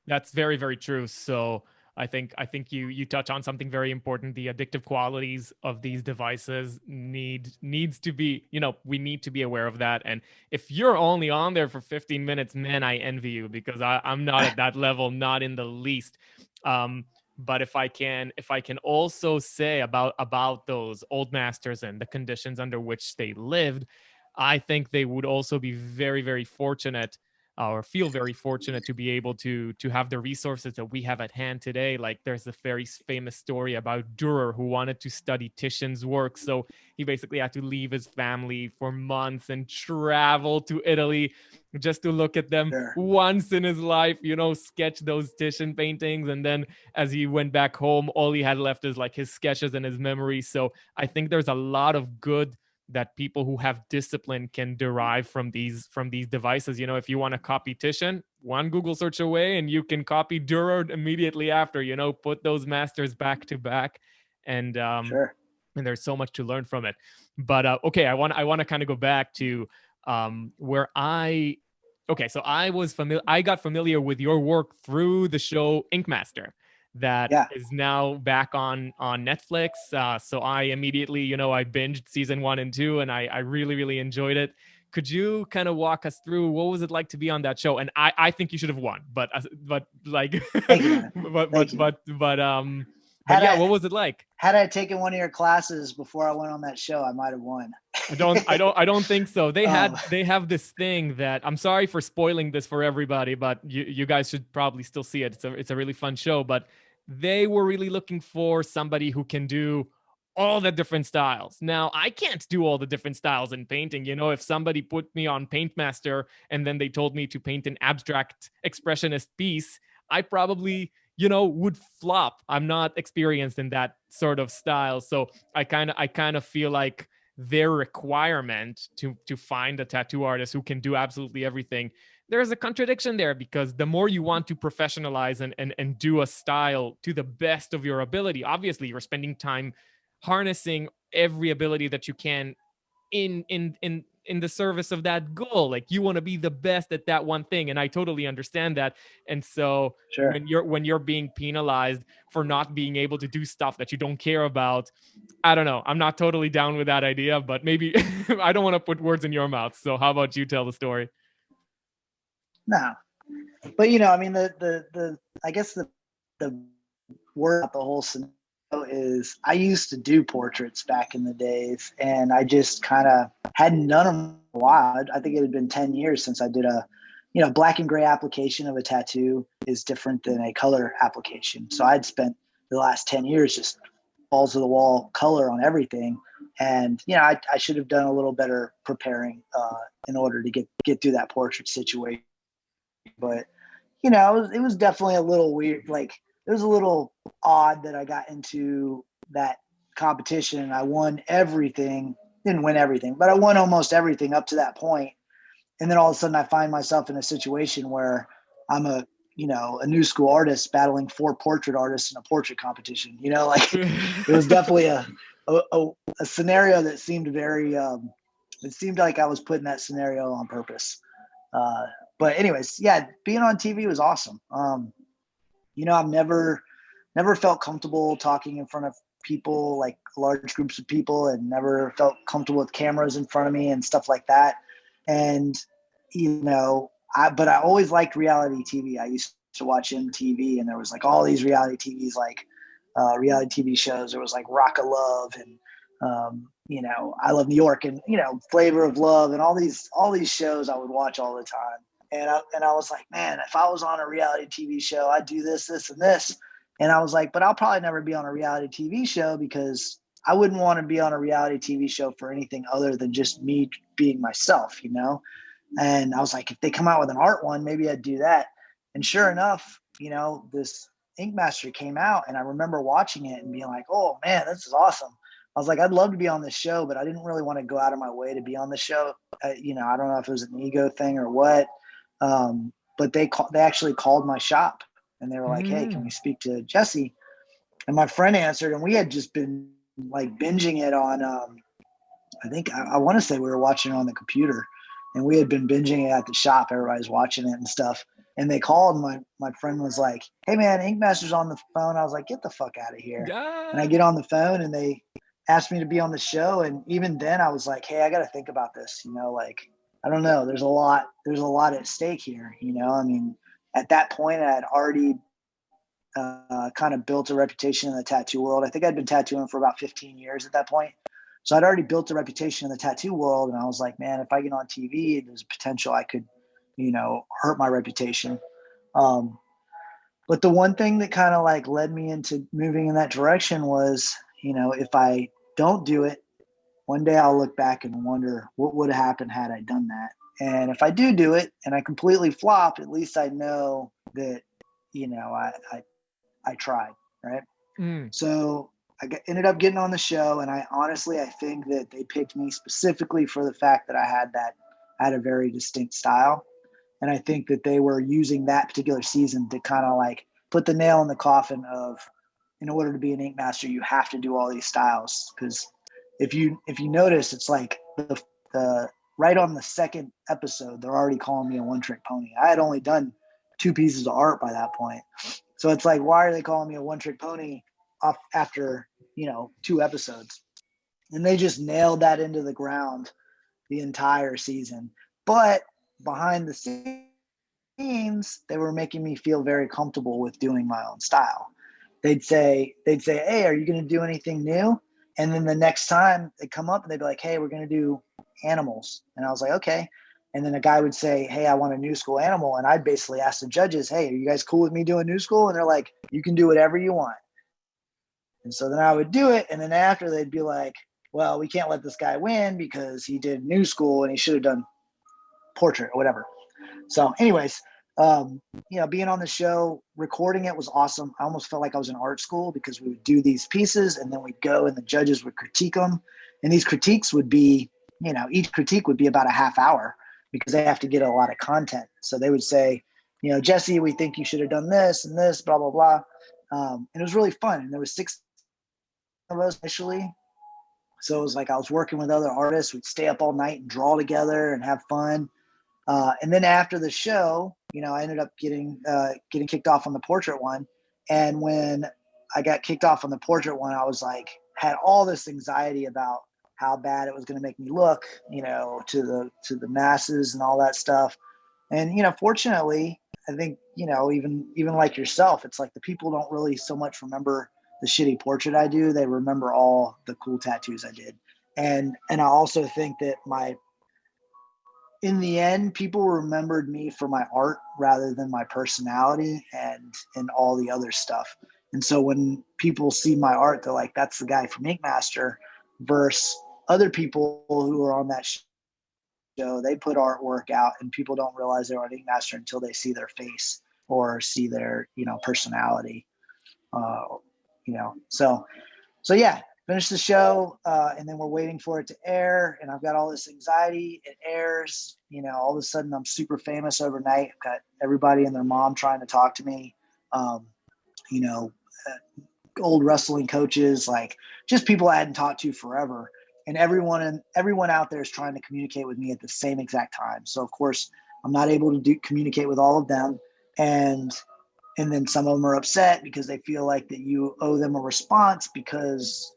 That's very, very true. So I think you touch on something very important. The addictive qualities of these devices needs to be, we need to be aware of that. And if you're only on there for 15 minutes, man, I envy you, because I'm not at that level, not in the least. But if I can also say about those old masters and the conditions under which they lived, I think they would also be very, very fortunate, or feel very fortunate, to be able to have the resources that we have at hand today. Like, there's a very famous story about Dürer, who wanted to study Titian's work, so he basically had to leave his family for months and travel to Italy just to look at them Sure. once in his life, sketch those Titian paintings. And then as he went back home, all he had left is like his sketches and his memories. So I think there's a lot of good that people who have discipline can derive from these devices. If you want to copy Titian, one Google search away, and you can copy Dürer immediately after. Put those masters back to back, and Sure. and there's so much to learn from it. But okay, I want to kind of go back to where so I got familiar with your work through the show Ink Master. that Yeah. is now back on Netflix. So I immediately, I binged season 1 and 2, and I really really enjoyed it. Could you kind of walk us through what was it like to be on that show? And I think you should have won, but like, Thank you, man. but Thank but you. but but um, but Had yeah, I what was it like? had I taken one of your classes before I went on that show, I might have won. I don't think so. They um, had they have this thing that, I'm sorry for spoiling this for everybody, but you guys should probably still see it. It's a really fun show, but they were really looking for somebody who can do all the different styles. Now, I can't do all the different styles in painting. If somebody put me on Paint Master and then they told me to paint an abstract expressionist piece, I probably, would flop. I'm not experienced in that sort of style. So I kind of feel like their requirement to find a tattoo artist who can do absolutely everything, there's a contradiction there, because the more you want to professionalize and do a style to the best of your ability, obviously you're spending time harnessing every ability that you can in the service of that goal. Like, you want to be the best at that one thing, and I totally understand that. And so sure. when you're being penalized for not being able to do stuff that you don't care about, I don't know, I'm not totally down with that idea, but maybe I don't want to put words in your mouth. So how about you tell the story? No, but I mean, the I guess the word about the whole scenario is I used to do portraits back in the days, and I just kind of hadn't done them in a while. I think it had been 10 years since I did black and gray application of a tattoo is different than a color application. So I'd spent the last 10 years just balls to the wall color on everything. And, I should have done a little better preparing in order to get through that portrait situation. But, it was definitely a little weird. Like, it was a little odd that I got into that competition and I won everything. Didn't win everything, but I won almost everything up to that point. And then all of a sudden I find myself in a situation where I'm a new school artist battling 4 portrait artists in a portrait competition. Like, it was definitely a scenario that seemed very, it seemed like I was put in that scenario on purpose. But anyways, yeah, being on TV was awesome. I've never felt comfortable talking in front of people, like large groups of people, and never felt comfortable with cameras in front of me and stuff like that. And, but I always liked reality TV. I used to watch MTV, and there was like all these reality TVs, like reality TV shows. There was like Rock of Love and, I Love New York and, Flavor of Love and all these shows I would watch all the time. And I was like, man, if I was on a reality TV show, I'd do this, this, and this. And I was like, but I'll probably never be on a reality TV show because I wouldn't want to be on a reality TV show for anything other than just me being myself, And I was like, if they come out with an art one, maybe I'd do that. And sure enough, this Ink Master came out, and I remember watching it and being like, oh man, this is awesome. I was like, I'd love to be on this show, but I didn't really want to go out of my way to be on the show. I don't know if it was an ego thing or what. But they actually called my shop, and they were like, hey, can we speak to Jesse? And my friend answered, and we had just been like binging it on, I think I want to say we were watching it on the computer, and we had been binging it at the shop. Everybody's watching it and stuff. And they called, and my friend was like, hey man, Ink Master's on the phone. I was like, get the fuck out of here. And I get on the phone, and they asked me to be on the show. And even then I was like, hey, I got to think about this, like, I don't know. There's a lot at stake here. I mean, at that point I had already kind of built a reputation in the tattoo world. I think I'd been tattooing for about 15 years at that point. So I'd already built a reputation in the tattoo world. And I was like, man, if I get on TV, there's potential I could, hurt my reputation. But the one thing that kind of like led me into moving in that direction was, if I don't do it, one day I'll look back and wonder what would have happened had I done that. And if I do it and I completely flop, at least I know that, I tried, right? So ended up getting on the show, and I think that they picked me specifically for the fact that I had a very distinct style. And I think that they were using that particular season to kind of like put the nail in the coffin of, in order to be an Ink Master, you have to do all these styles. Because if you notice, it's like the right on the second episode, they're already calling me a one-trick pony. I had only done 2 pieces of art by that point. So it's like, why are they calling me a one trick pony off after, 2 episodes? And they just nailed that into the ground the entire season. But behind the scenes, they were making me feel very comfortable with doing my own style. They'd say, hey, are you going to do anything new? And then the next time they come up and they'd be like, hey, we're going to do animals. And I was like, okay. And then a guy would say, hey, I want a new school animal. And I'd basically ask the judges, hey, are you guys cool with me doing new school? And they're like, you can do whatever you want. And so then I would do it. And then after they'd be like, well, we can't let this guy win because he did new school and he should have done portrait or whatever. So anyways, being on the show, recording it was awesome. I almost felt like I was in art school because we would do these pieces and then we'd go and the judges would critique them. And these critiques would be, each critique would be about a half hour because they have to get a lot of content. So they would say, Jesse, we think you should have done this and this, blah, blah, blah. And it was really fun. And there was 6 of us initially. So it was like I was working with other artists. We'd stay up all night and draw together and have fun. And then after the show, I ended up getting kicked off on the portrait one. And when I got kicked off on the portrait one, I was like, had all this anxiety about how bad it was going to make me look, to the masses and all that stuff. And, fortunately, I think, even like yourself, it's like the people don't really so much remember the shitty portrait I do. They remember all the cool tattoos I did. And I also think that in the end, people remembered me for my art rather than my personality and all the other stuff. And so when people see my art, they're like, that's the guy from Ink Master, versus other people who are on that show. They put artwork out and people don't realize they're on Ink Master until they see their face or see their, personality. So yeah, finish the show, and then we're waiting for it to air, and I've got all this anxiety. It airs, all of a sudden I'm super famous overnight. I've got everybody and their mom trying to talk to me, old wrestling coaches, like just people I hadn't talked to forever. And everyone out there is trying to communicate with me at the same exact time. So of course I'm not able to communicate with all of them. And then some of them are upset because they feel like that you owe them a response because,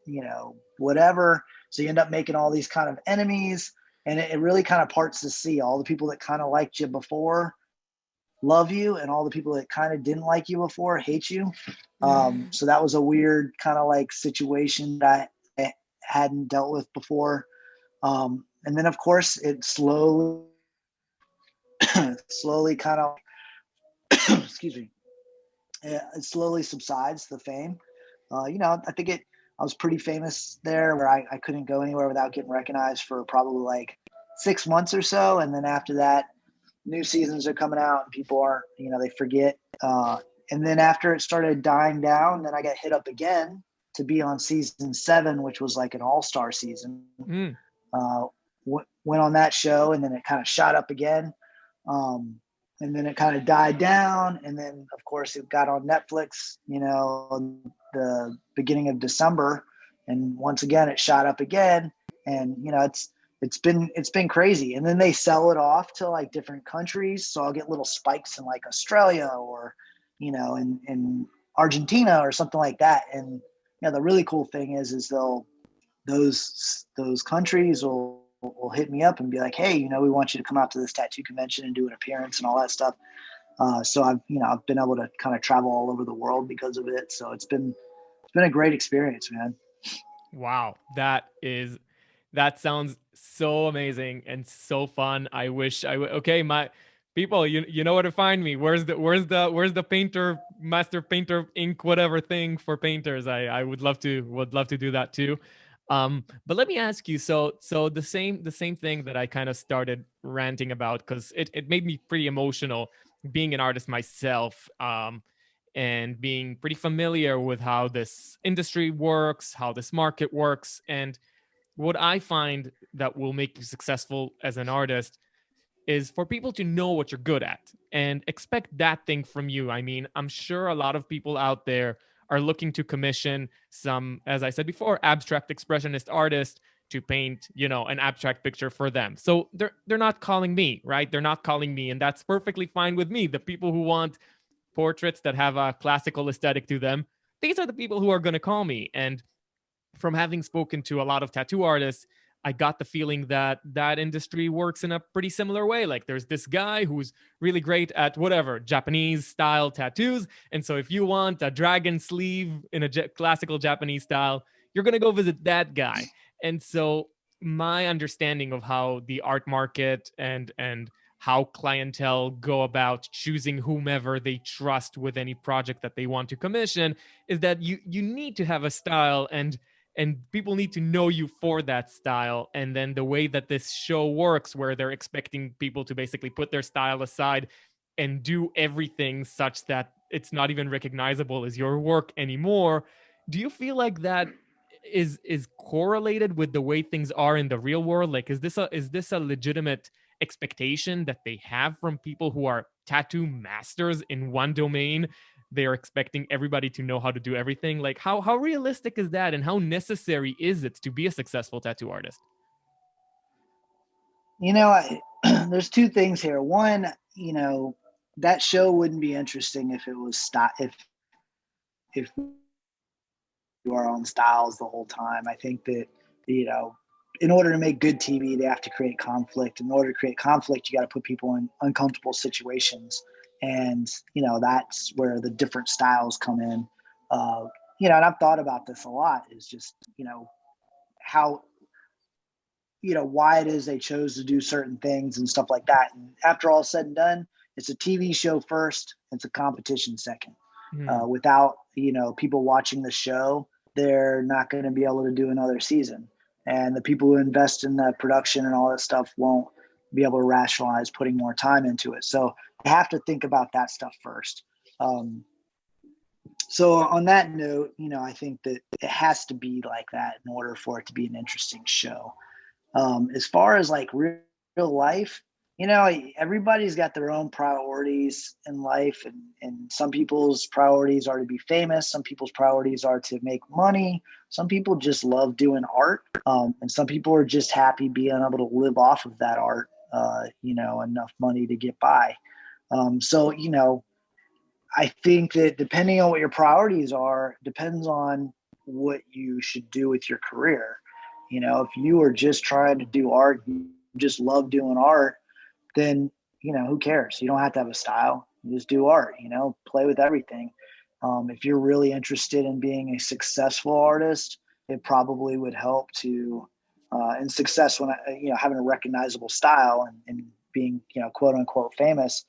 whatever. So you end up making all these kind of enemies, and it really kind of parts the sea. All the people that kind of liked you before love you, and all the people that kind of didn't like you before hate you. So that was a weird kind of like situation that I hadn't dealt with before. And then of course it slowly kind of, excuse me, it slowly subsides, the fame. I think I was pretty famous there where I couldn't go anywhere without getting recognized for probably like 6 months or so. And then after that, new seasons are coming out and people aren't, they forget. And then after it started dying down, then I got hit up again to be on season 7, which was like an all-star season. Went on that show, and then it kind of shot up again. And then it kind of died down. And then of course it got on Netflix, the beginning of December. And once again, it shot up again. And, it's been crazy. And then they sell it off to like different countries. So I'll get little spikes in like Australia or, in Argentina or something like that. And, the really cool thing is those countries will hit me up and be like, hey, we want you to come out to this tattoo convention and do an appearance and all that stuff. So I've been able to kind of travel all over the world because of it. So it's been a great experience, man. Wow. That sounds so amazing and so fun. I wish okay, my people, you know where to find me. Where's the painter, master painter ink, whatever thing for painters? I would love to do that too. But let me ask you, so the same thing that I kind of started ranting about, because it made me pretty emotional being an artist myself, and being pretty familiar with how this industry works, how this market works. And what I find that will make you successful as an artist is for people to know what you're good at and expect that thing from you. I mean, I'm sure a lot of people out there are looking to commission some, as I said before, abstract expressionist artist to paint, an abstract picture for them. So they're not calling me, right? They're not calling me, and that's perfectly fine with me. The people who want portraits that have a classical aesthetic to them, these are the people who are going to call me. And from having spoken to a lot of tattoo artists, I got the feeling that that industry works in a pretty similar way. Like there's this guy who's really great at whatever Japanese style tattoos. And so if you want a dragon sleeve in a classical Japanese style, you're going to go visit that guy. And so my understanding of how the art market and how clientele go about choosing whomever they trust with any project that they want to commission is that you need to have a style, and people need to know you for that style. And then the way that this show works, where they're expecting people to basically put their style aside and do everything such that it's not even recognizable as your work anymore. Do you feel like that is correlated with the way things are in the real world? Like, is this a legitimate expectation that they have from people who are tattoo masters in one domain? They're expecting everybody to know how to do everything. Like, how realistic is that, and how necessary is it to be a successful tattoo artist? There's two things here. One, that show wouldn't be interesting if it was if you are on styles the whole time. I think that in order to make good TV, they have to create conflict. In order to create conflict, you got to put people in uncomfortable situations, and that's where the different styles come in. And I've thought about this a lot. Is just how why it is they chose to do certain things and stuff like that. And after all said and done, it's a TV show first, it's a competition second. Without people watching the show, they're not going to be able to do another season. And the people who invest in the production and all that stuff won't be able to rationalize putting more time into it. So I have to think about that stuff first. So on that note, I think that it has to be like that in order for it to be an interesting show. As far as like real life, everybody's got their own priorities in life, and some people's priorities are to be famous. Some people's priorities are to make money. Some people just love doing art. And some people are just happy being able to live off of that art, enough money to get by. So I think that depending on what your priorities are, depends on what you should do with your career. If you are just trying to do art, you just love doing art, then, who cares? You don't have to have a style. You just do art, play with everything. If you're really interested in being a successful artist, it probably would help to, and success when, having a recognizable style and being, quote unquote famous,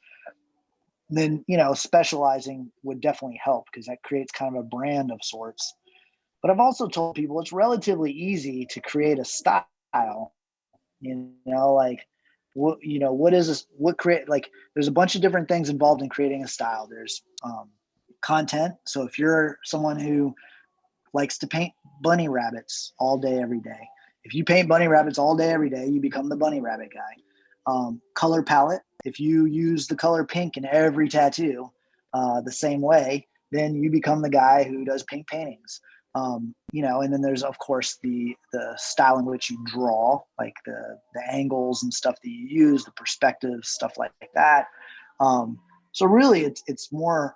then, specializing would definitely help, because that creates kind of a brand of sorts. But I've also told people it's relatively easy to create a style, like what is this, what create, like there's a bunch of different things involved in creating a style. There's content. So if you're someone who likes to paint bunny rabbits all day, every day, if you paint bunny rabbits all day, every day, you become the bunny rabbit guy. Color palette. If you use the color pink in every tattoo the same way, then you become the guy who does pink paintings. And then there's of course the style in which you draw, like the angles and stuff that you use, the perspective, stuff like that. So really it's more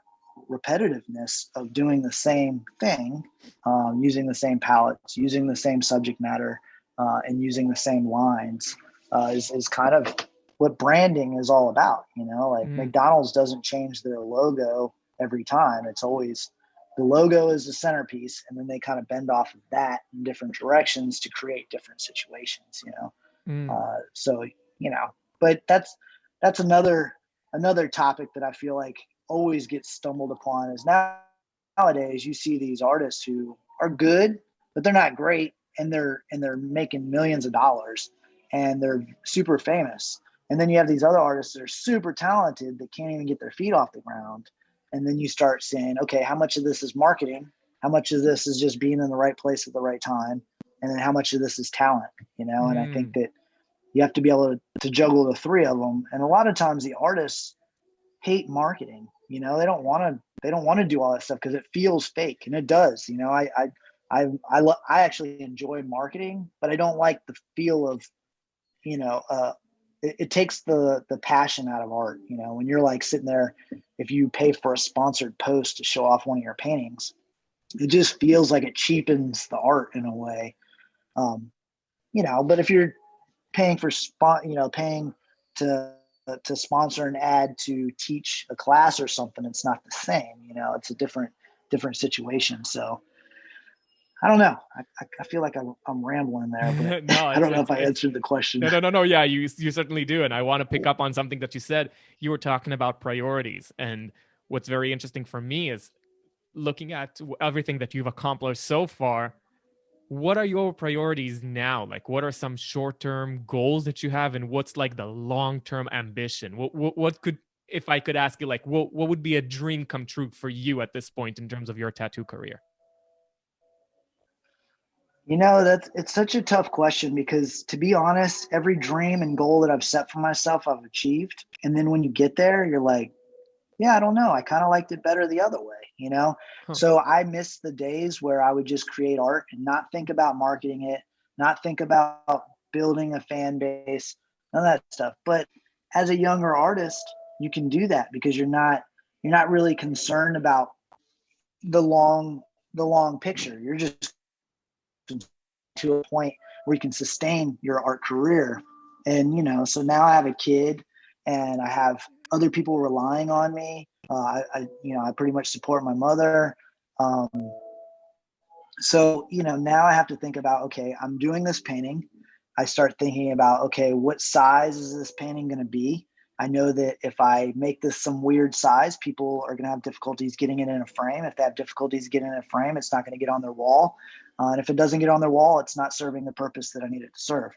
repetitiveness of doing the same thing, using the same palettes, using the same subject matter, and using the same lines, is kind of what branding is all about. McDonald's doesn't change their logo every time. It's always, the logo is the centerpiece, and then they kind of bend off of that in different directions to create different situations, but that's another topic that I feel like always gets stumbled upon, is nowadays you see these artists who are good, but they're not great, and they're making millions of dollars, and they're super famous. And then you have these other artists that are super talented that can't even get their feet off the ground. And then you start saying, okay, how much of this is marketing? How much of this is just being in the right place at the right time? And then how much of this is talent, And I think that you have to be able to juggle the three of them. And a lot of times the artists hate marketing. They don't want to do all that stuff because it feels fake, and it does. I actually enjoy marketing, but I don't like the feel of, it takes the passion out of art. You know, when you're like sitting there, if you pay for a sponsored post to show off one of your paintings, it just feels like it cheapens the art in a way. Um, you know, but if you're paying for paying to sponsor an ad to teach a class or something, it's not the same. You know, it's a different situation. So I don't know. I feel like I'm rambling there, but No, I don't know if I it's answered the question. no. Yeah, you certainly do, and I want to pick up on something that you said. You were talking about priorities, and what's very interesting for me is looking at everything that you've accomplished so far. What are your priorities now? Like, what are some short-term goals that you have, and what's like the long-term ambition? What could, if I could ask you, like, what would be a dream come true for you at this point in terms of your tattoo career? You know, it's such a tough question because, to be honest, every dream and goal that I've set for myself, I've achieved. And then when you get there, you're like, yeah, I don't know. I kind of liked it better the other way, you know? Huh. So I miss the days where I would just create art and not think about marketing it, not think about building a fan base, none of that stuff. But as a younger artist, you can do that because you're not really concerned about the long picture. You're just to a point where you can sustain your art career. And, you know, so now I have a kid and I have other people relying on me. I pretty much support my mother. Um, so, you know, now I have to think about, okay, I'm doing this painting. I start thinking about, okay, what size is this painting going to be? I know that if I make this some weird size, people are going to have difficulties getting it in a frame. If they have difficulties getting it in a frame, it's not going to get on their wall. And if it doesn't get on their wall, it's not serving the purpose that I need it to serve.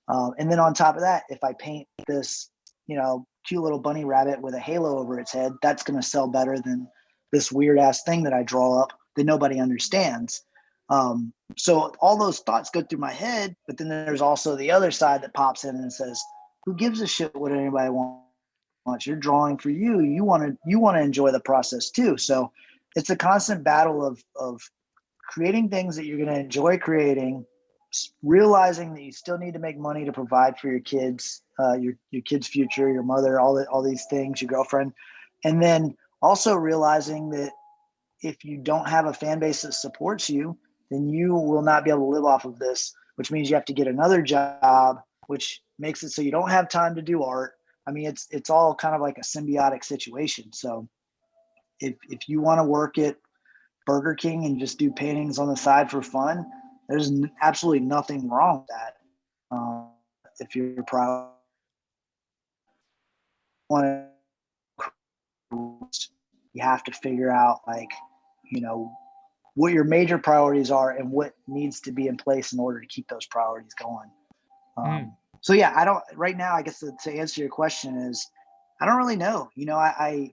And then on top of that, if I paint this, you know, cute little bunny rabbit with a halo over its head, that's going to sell better than this weird ass thing that I draw up that nobody understands. So all those thoughts go through my head, but then there's also the other side that pops in and says, who gives a shit what anybody wants? You're drawing for you. You want to enjoy the process too. So it's a constant battle of creating things that you're going to enjoy creating, realizing that you still need to make money to provide for your kids, your kids' future, your mother, all these things, your girlfriend, and then also realizing that if you don't have a fan base that supports you, then you will not be able to live off of this, which means you have to get another job, which makes it so you don't have time to do art. I mean, it's all kind of like a symbiotic situation. So if you want to work at Burger King and just do paintings on the side for fun, there's absolutely nothing wrong with that. If you're proud, you have to figure out, like, you know, what your major priorities are and what needs to be in place in order to keep those priorities going. Mm. So yeah, I don't right now. I guess to answer your question is, I don't really know. You know, I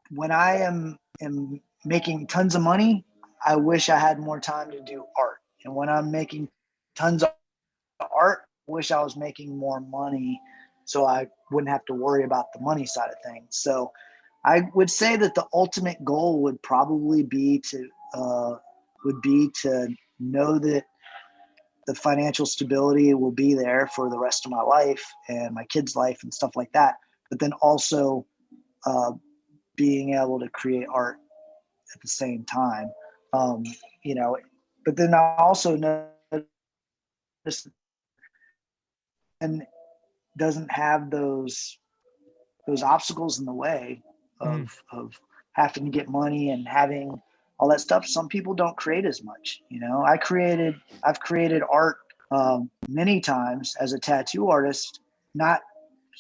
when I am making tons of money, I wish I had more time to do art. And when I'm making tons of art, I wish I was making more money so I wouldn't have to worry about the money side of things. So I would say that the ultimate goal would probably be to know that the financial stability will be there for the rest of my life and my kids' life and stuff like that. But then also uh, being able to create art at the same time. Um, you know, but then I also noticed and doesn't have those obstacles in the way Mm. of having to get money and having all that stuff. Some people don't create as much. You know, I've created art many times as a tattoo artist, not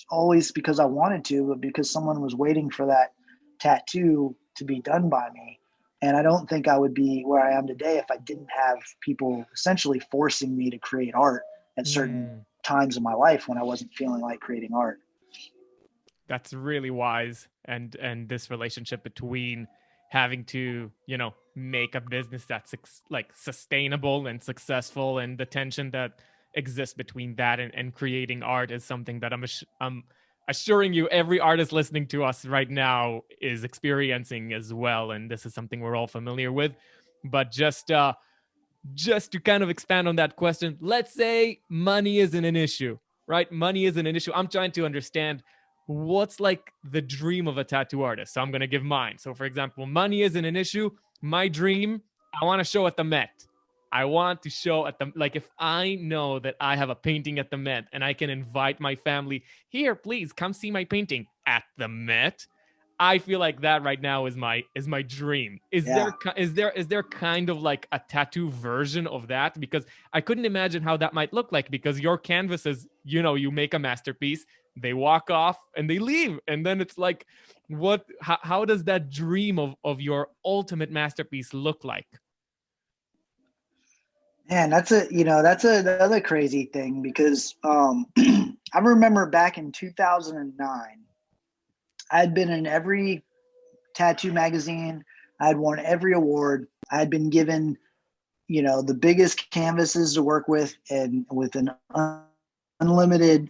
always because I wanted to, but because someone was waiting for that tattoo to be done by me. And I don't think I would be where I am today if I didn't have people essentially forcing me to create art at certain Mm. times in my life when I wasn't feeling like creating art. That's really wise, and this relationship between having to, you know, make a business that's like sustainable and successful, and the tension that exists between that and creating art is something that I'm assuring you every artist listening to us right now is experiencing as well, and this is something we're all familiar with. But just to kind of expand on that question, let's say money isn't an issue. right? Money isn't an issue. I'm trying to understand what's like the dream of a tattoo artist. So I'm going to give mine. So for example, money isn't an issue. My dream, I want to show at the Met. I want to show at the, like, if I know that I have a painting at the Met and I can invite my family here, please come see my painting at the Met. I feel like that right now is my dream. Yeah. Is there kind of like a tattoo version of that? Because I couldn't imagine how that might look like, because your canvases, you know, you make a masterpiece, they walk off and they leave, and then it's like, what? How does that dream of your ultimate masterpiece look like? Man, that's another crazy thing because I remember back in 2009, I had been in every tattoo magazine. I had won every award. I had been given, the biggest canvases to work with, and with an unlimited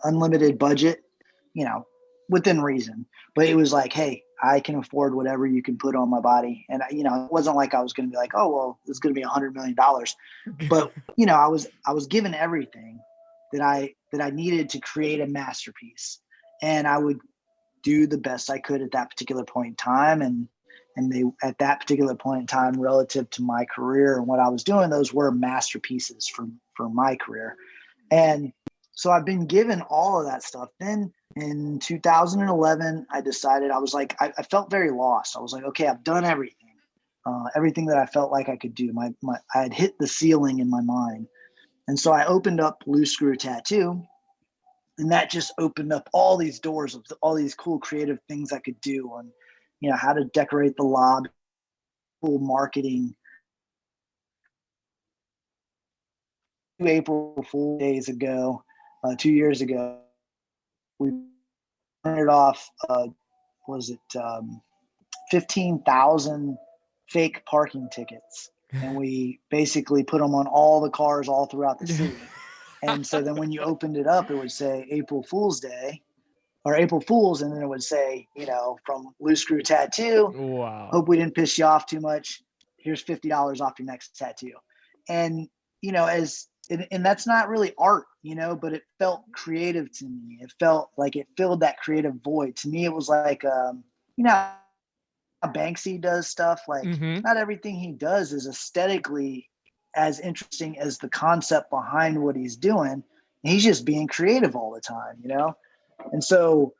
unlimited budget, you know, within reason. But it was like, hey, I can afford whatever you can put on my body. And it wasn't like I was going to be like, oh well, it's going to be $100 million. But I was given everything that I needed to create a masterpiece, and I would do the best I could at that particular point in time. And they, at that particular point in time, relative to my career and what I was doing, those were masterpieces for my career. And so I've been given all of that stuff. Then in 2011, I decided, I was like, I felt very lost. I was like, okay, I've done everything that I felt like I could do. I had hit the ceiling in my mind. And so I opened up Loose Screw Tattoo, and that just opened up all these doors of all these cool creative things I could do on, how to decorate the lobby, cool marketing. April Fool days ago, 2 years ago, we printed off, was it 15,000 fake parking tickets, and we basically put them on all the cars all throughout the city. And so then when you opened it up, it would say April Fool's Day or April Fool's, and then it would say, from Loose Screw Tattoo, Wow. hope we didn't piss you off too much. Here's $50 off your next tattoo. And and that's not really art, but it felt creative to me. It felt like it filled that creative void. To me, it was like, how Banksy does stuff. Like, Mm-hmm. not everything he does is aesthetically as interesting as the concept behind what he's doing. And he's just being creative all the time, And so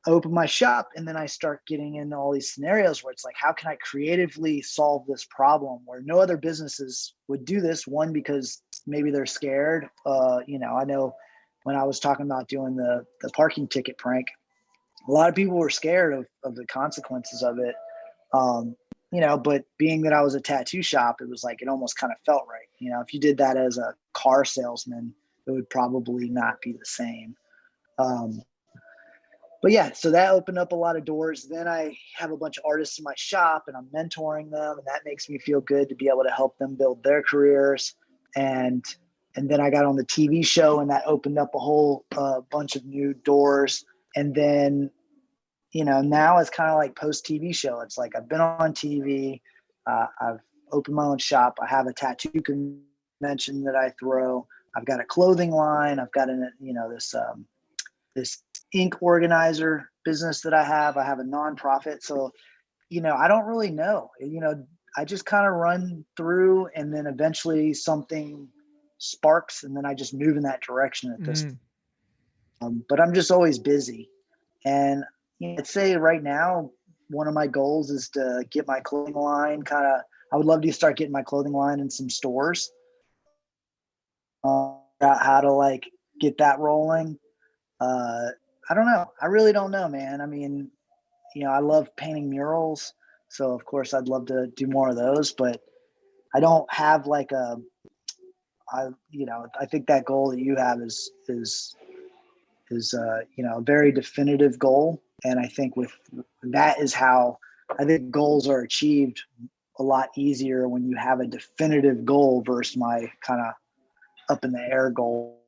I open my shop, and then I start getting into all these scenarios where it's like, how can I creatively solve this problem where no other businesses would do this? One, because maybe they're scared. I know when I was talking about doing the parking ticket prank, a lot of people were scared of the consequences of it. But being that I was a tattoo shop, it was like, it almost kind of felt right. If you did that as a car salesman, it would probably not be the same. But yeah, so that opened up a lot of doors. Then I have a bunch of artists in my shop, and I'm mentoring them, and that makes me feel good to be able to help them build their careers. And then I got on the TV show, and that opened up a whole bunch of new doors. And then, now it's kind of like post TV show. It's like, I've been on TV, I've opened my own shop, I have a tattoo convention that I throw, I've got a clothing line, I've got this ink organizer business that I have a nonprofit. So, I don't really know, I just kind of run through, and then eventually something sparks, and then I just move in that direction at this. But I'm just always busy. And I'd say right now, one of my goals is to get my clothing line I would love to start getting my clothing line in some stores. How to like get that rolling. I don't know. I really don't know, man. I mean, I love painting murals, so of course I'd love to do more of those, but I don't have like I think that goal that you have is a very definitive goal. And I think with that is how I think goals are achieved a lot easier when you have a definitive goal versus my kind of up in the air goal.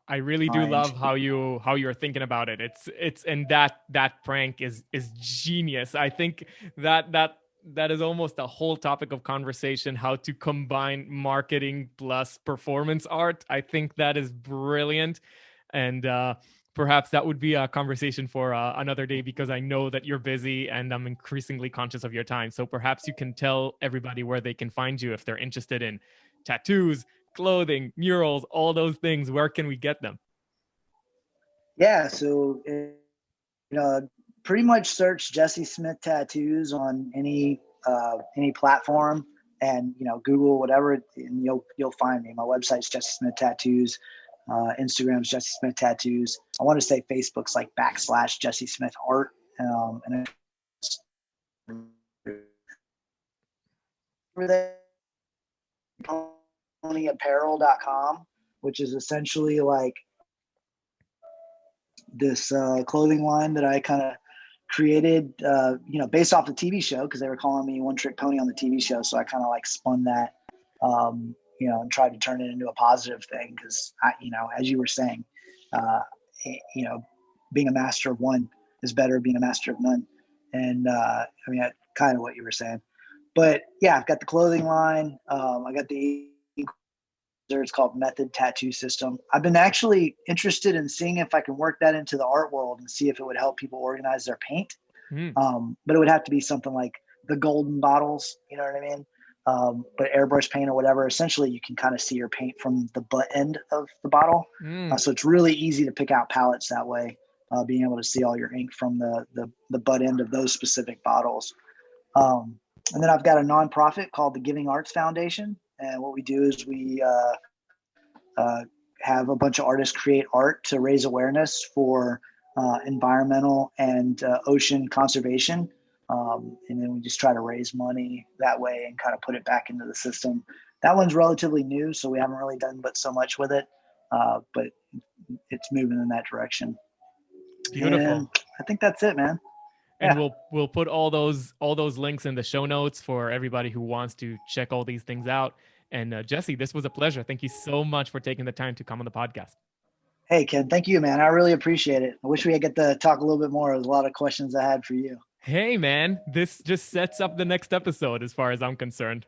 I really do love how you're thinking about it. It's and that prank is genius. I think that that is almost a whole topic of conversation, how to combine marketing plus performance art. I think that is brilliant. And perhaps that would be a conversation for another day, because I know that you're busy and I'm increasingly conscious of your time. So perhaps you can tell everybody where they can find you if they're interested in tattoos, clothing, murals, all those things. Where can we get them? Yeah, so pretty much search Jesse Smith Tattoos on any platform, and Google whatever, and you'll find me. My website's Jesse Smith Tattoos. Instagram's Jesse Smith Tattoos. I want to say Facebook's like / Jesse Smith Art, and over there, ponyapparel.com, which is essentially like this clothing line that I kind of created, based off the TV show, because they were calling me One Trick Pony on the TV show. So I kind of like spun that, and tried to turn it into a positive thing. Because as you were saying, being a master of one is better than being a master of none. And kind of what you were saying. But yeah, I've got the clothing line. I got the, it's called Method Tattoo System. I've been actually interested in seeing if I can work that into the art world and see if it would help people organize their paint. But it would have to be something like the golden bottles, you know what I mean? But airbrush paint or whatever. Essentially, you can kind of see your paint from the butt end of the bottle. So it's really easy to pick out palettes that way, being able to see all your ink from the butt end of those specific bottles. And then I've got a nonprofit called the Giving Arts Foundation. And what we do is we have a bunch of artists create art to raise awareness for environmental and ocean conservation. And then we just try to raise money that way and kind of put it back into the system. That one's relatively new, so we haven't really done but so much with it, but it's moving in that direction. Beautiful. And I think that's it, man. And we'll put all those links in the show notes for everybody who wants to check all these things out. And Jesse, this was a pleasure. Thank you so much for taking the time to come on the podcast. Hey, Ken, thank you, man. I really appreciate it. I wish we could get to talk a little bit more. There's a lot of questions I had for you. Hey, man, this just sets up the next episode as far as I'm concerned.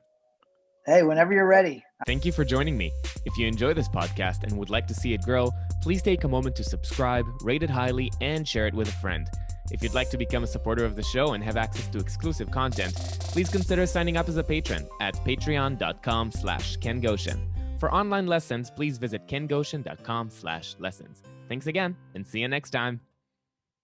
Hey, whenever you're ready. Thank you for joining me. If you enjoy this podcast and would like to see it grow, please take a moment to subscribe, rate it highly, and share it with a friend. If you'd like to become a supporter of the show and have access to exclusive content, please consider signing up as a patron at patreon.com/Ken Goshen. For online lessons, please visit kengoshen.com/lessons. Thanks again, and see you next time.